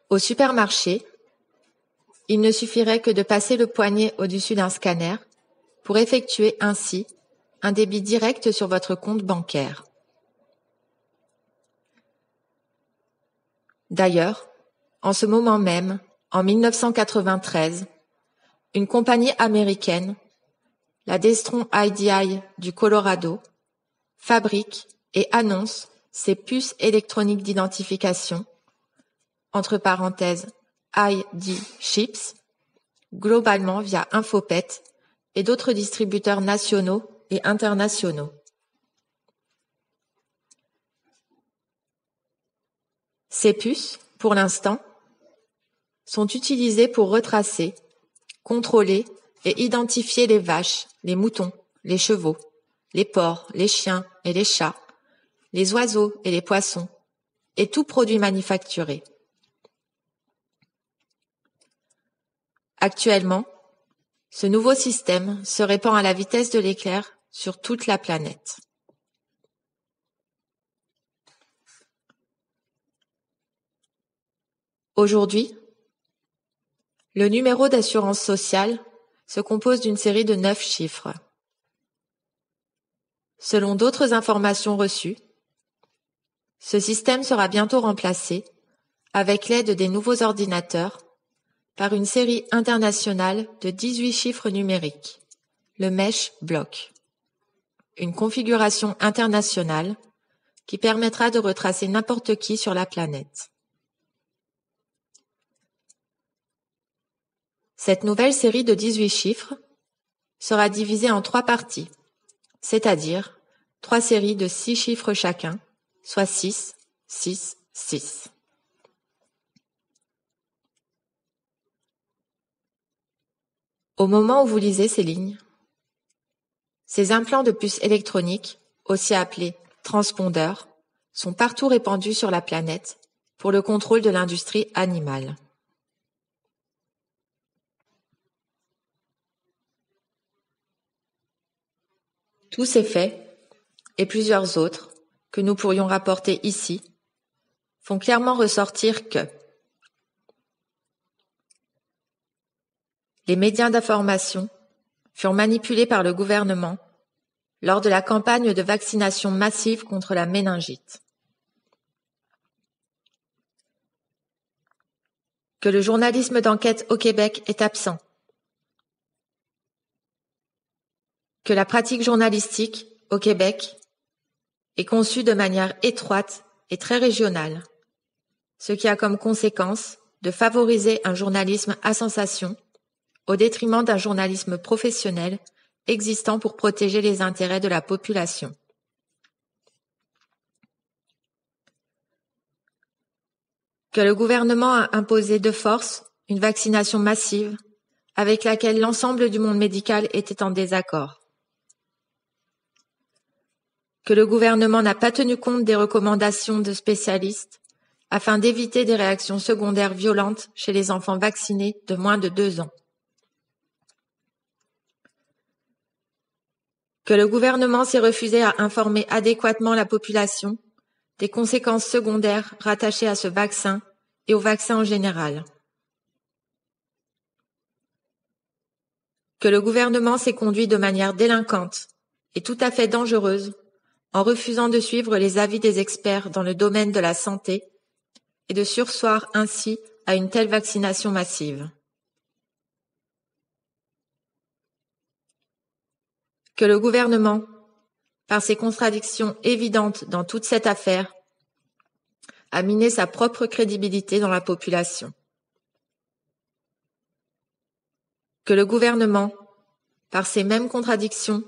Au supermarché, il ne suffirait que de passer le poignet au-dessus d'un scanner pour effectuer ainsi un débit direct sur votre compte bancaire. D'ailleurs, en ce moment même, en 1993, une compagnie américaine, la Destron IDI du Colorado, fabrique et annonce ses puces électroniques d'identification, entre parenthèses ID Chips, globalement via Infopet et d'autres distributeurs nationaux et internationaux. Ces puces, pour l'instant, sont utilisées pour retracer, contrôler et identifier les vaches, les moutons, les chevaux, les porcs, les chiens et les chats, les oiseaux et les poissons, et tout produit manufacturé. Actuellement, ce nouveau système se répand à la vitesse de l'éclair sur toute la planète. Aujourd'hui, le numéro d'assurance sociale se compose d'une série de 9 chiffres. Selon d'autres informations reçues, ce système sera bientôt remplacé, avec l'aide des nouveaux ordinateurs, par une série internationale de 18 chiffres numériques, le Mesh Block, une configuration internationale qui permettra de retracer n'importe qui sur la planète. Cette nouvelle série de 18 chiffres sera divisée en 3 parties, c'est-à-dire 3 séries de 6 chiffres chacun, soit 6, 6, 6. Au moment où vous lisez ces lignes, ces implants de puces électroniques, aussi appelés transpondeurs, sont partout répandus sur la planète pour le contrôle de l'industrie animale. Tous ces faits, et plusieurs autres, que nous pourrions rapporter ici, font clairement ressortir que les médias d'information furent manipulés par le gouvernement lors de la campagne de vaccination massive contre la méningite. Que le journalisme d'enquête au Québec est absent. Que la pratique journalistique au Québec est conçue de manière étroite et très régionale, ce qui a comme conséquence de favoriser un journalisme à sensation au détriment d'un journalisme professionnel existant pour protéger les intérêts de la population. Que le gouvernement a imposé de force une vaccination massive avec laquelle l'ensemble du monde médical était en désaccord. Que le gouvernement n'a pas tenu compte des recommandations de spécialistes afin d'éviter des réactions secondaires violentes chez les enfants vaccinés de moins de 2 ans. Que le gouvernement s'est refusé à informer adéquatement la population des conséquences secondaires rattachées à ce vaccin et au vaccin en général. Que le gouvernement s'est conduit de manière délinquante et tout à fait dangereuse en refusant de suivre les avis des experts dans le domaine de la santé et de surseoir ainsi à une telle vaccination massive. Que le gouvernement, par ses contradictions évidentes dans toute cette affaire, a miné sa propre crédibilité dans la population. Que le gouvernement, par ces mêmes contradictions,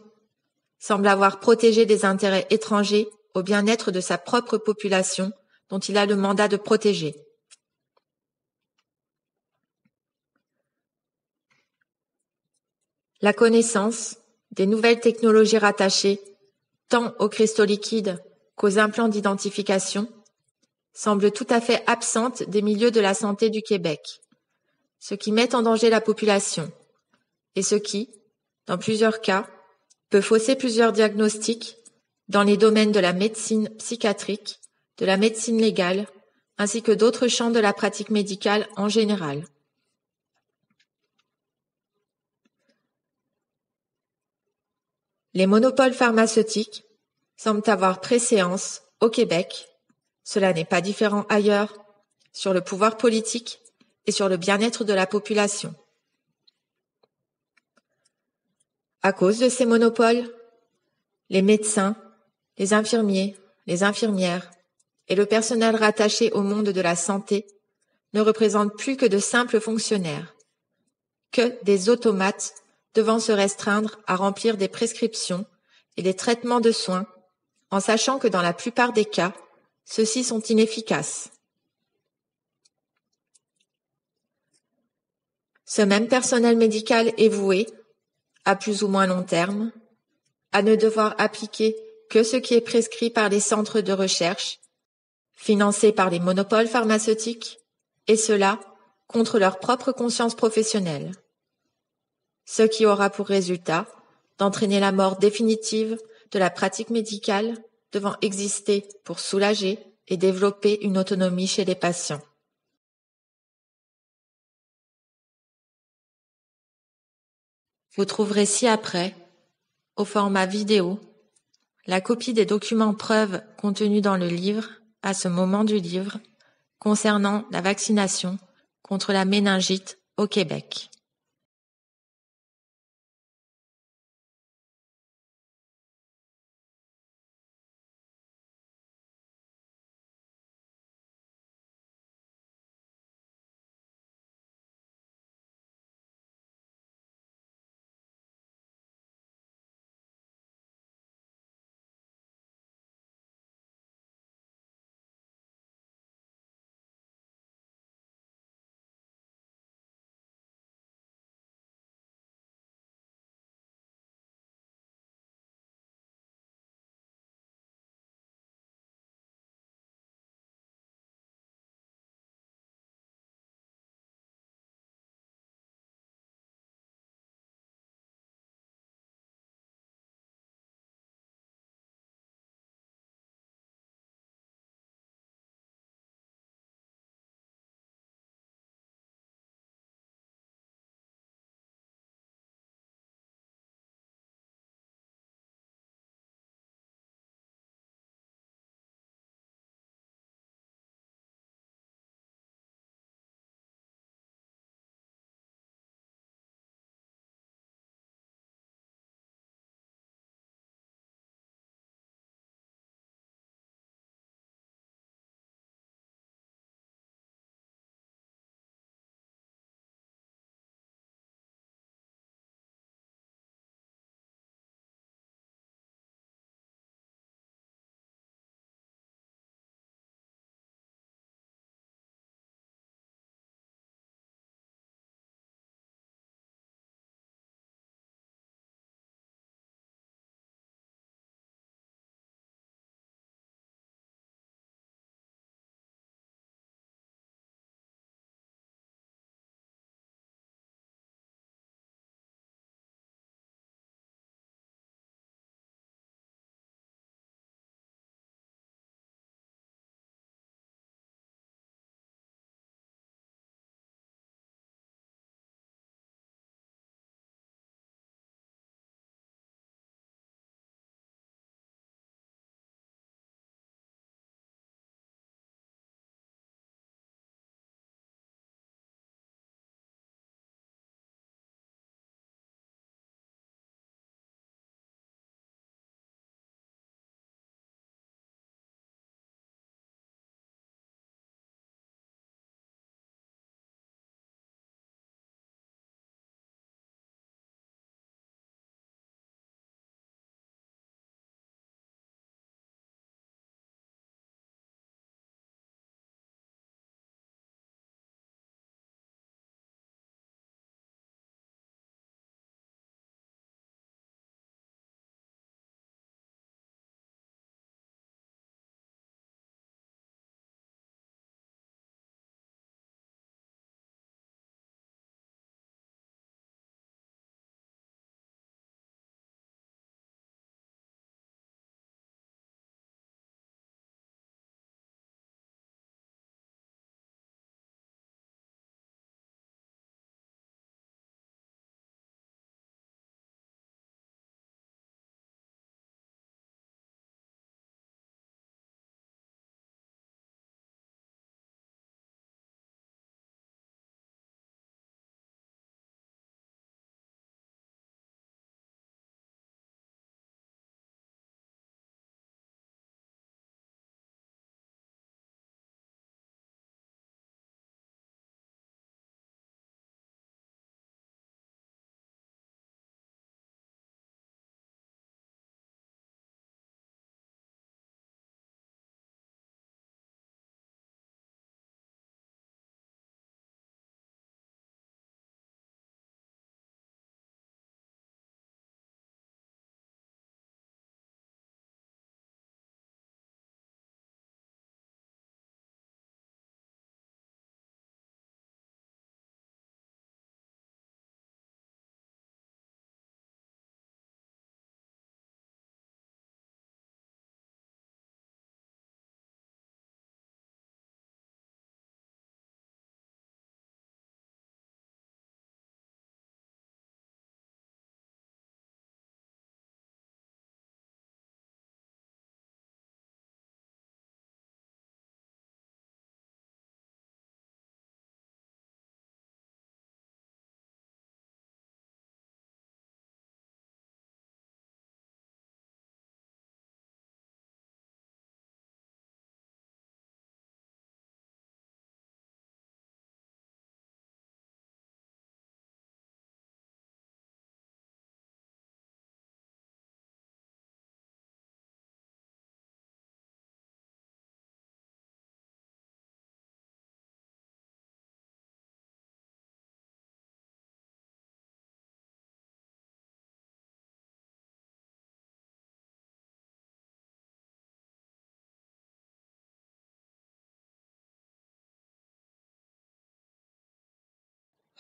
semble avoir protégé des intérêts étrangers au bien-être de sa propre population dont il a le mandat de protéger. La connaissance des nouvelles technologies rattachées tant aux cristaux liquides qu'aux implants d'identification semble tout à fait absente des milieux de la santé du Québec, ce qui met en danger la population et ce qui, dans plusieurs cas, peut fausser plusieurs diagnostics dans les domaines de la médecine psychiatrique, de la médecine légale, ainsi que d'autres champs de la pratique médicale en général. Les monopoles pharmaceutiques semblent avoir préséance au Québec, cela n'est pas différent ailleurs, sur le pouvoir politique et sur le bien-être de la population. À cause de ces monopoles, les médecins, les infirmiers, les infirmières et le personnel rattaché au monde de la santé ne représentent plus que de simples fonctionnaires, que des automates devant se restreindre à remplir des prescriptions et des traitements de soins, en sachant que dans la plupart des cas, ceux-ci sont inefficaces. Ce même personnel médical est voué, à plus ou moins long terme, à ne devoir appliquer que ce qui est prescrit par les centres de recherche, financés par les monopoles pharmaceutiques, et cela contre leur propre conscience professionnelle. Ce qui aura pour résultat d'entraîner la mort définitive de la pratique médicale devant exister pour soulager et développer une autonomie chez les patients. Vous trouverez ci-après, au format vidéo, la copie des documents preuves contenus dans le livre, à ce moment du livre, concernant la vaccination contre la méningite au Québec.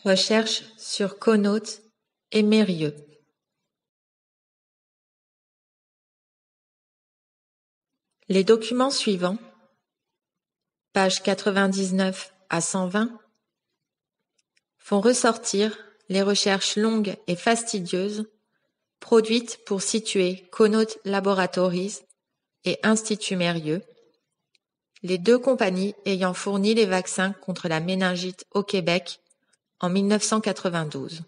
Recherche sur Conneaut et Mérieux. Les documents suivants, pages 99 à 120, font ressortir les recherches longues et fastidieuses produites pour situer Conneaut Laboratories et Institut Mérieux, les deux compagnies ayant fourni les vaccins contre la méningite au Québec en 1992.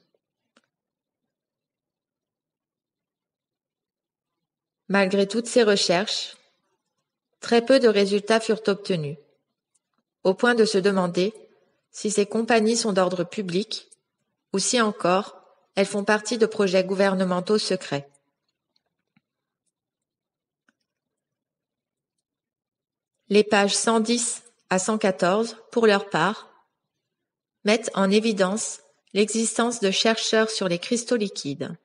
Malgré toutes ces recherches, très peu de résultats furent obtenus, au point de se demander si ces compagnies sont d'ordre public ou si encore elles font partie de projets gouvernementaux secrets. Les pages 110 à 114, pour leur part, mettent en évidence l'existence de chercheurs sur les cristaux liquides.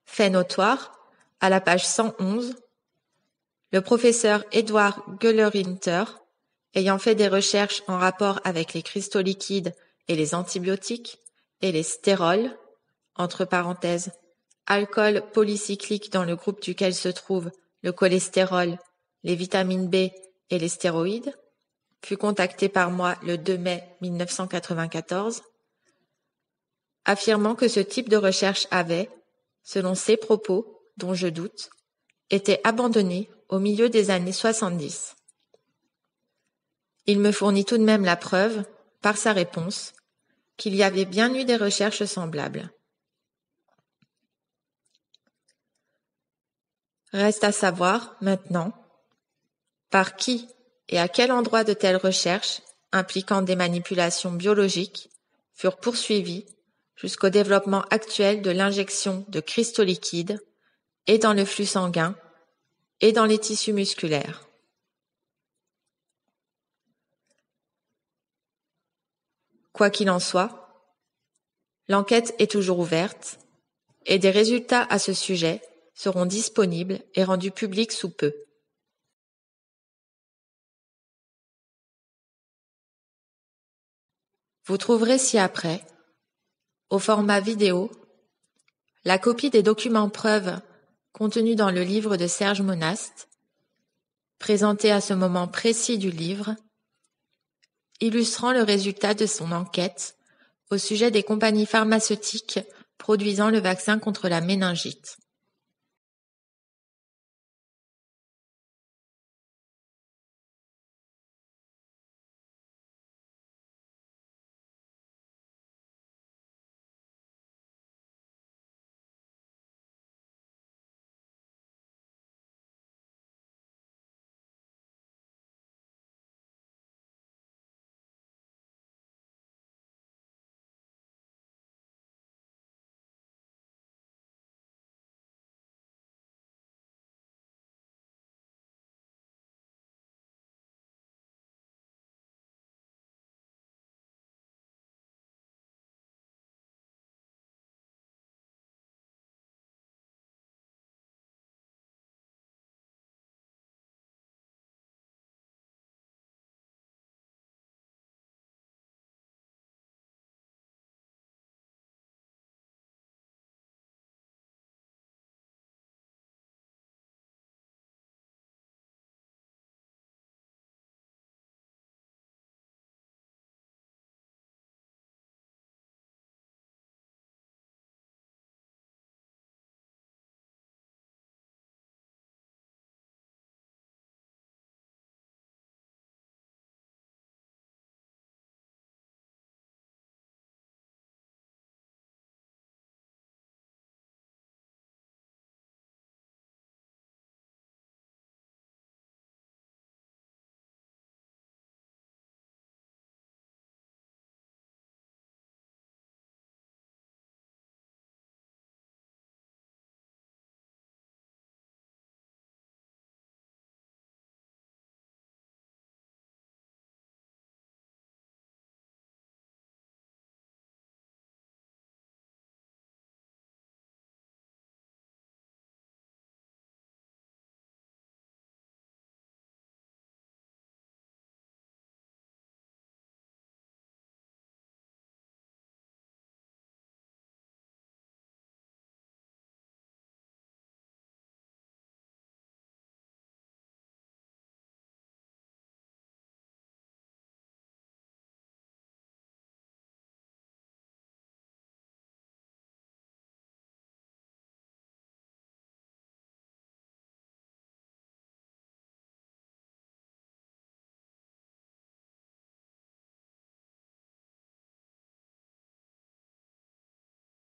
Fait notoire, à la page 111, le professeur Edward Gullerinter, ayant fait des recherches en rapport avec les cristaux liquides et les antibiotiques et les stérols, entre parenthèses, alcool polycyclique dans le groupe duquel se trouve le cholestérol, les vitamines B et les stéroïdes, fut contacté par moi le 2 mai 1994, affirmant que ce type de recherche avait, selon ses propos, dont je doute, été abandonné au milieu des années 70. Il me fournit tout de même la preuve, par sa réponse, qu'il y avait bien eu des recherches semblables. Reste à savoir, maintenant, par qui et à quel endroit de telles recherches, impliquant des manipulations biologiques, furent poursuivies jusqu'au développement actuel de l'injection de cristaux liquides et dans le flux sanguin et dans les tissus musculaires. Quoi qu'il en soit, l'enquête est toujours ouverte et des résultats à ce sujet seront disponibles et rendus publics sous peu. Vous trouverez ci-après, au format vidéo, la copie des documents preuves contenus dans le livre de Serge Monast, présenté à ce moment précis du livre, illustrant le résultat de son enquête au sujet des compagnies pharmaceutiques produisant le vaccin contre la méningite.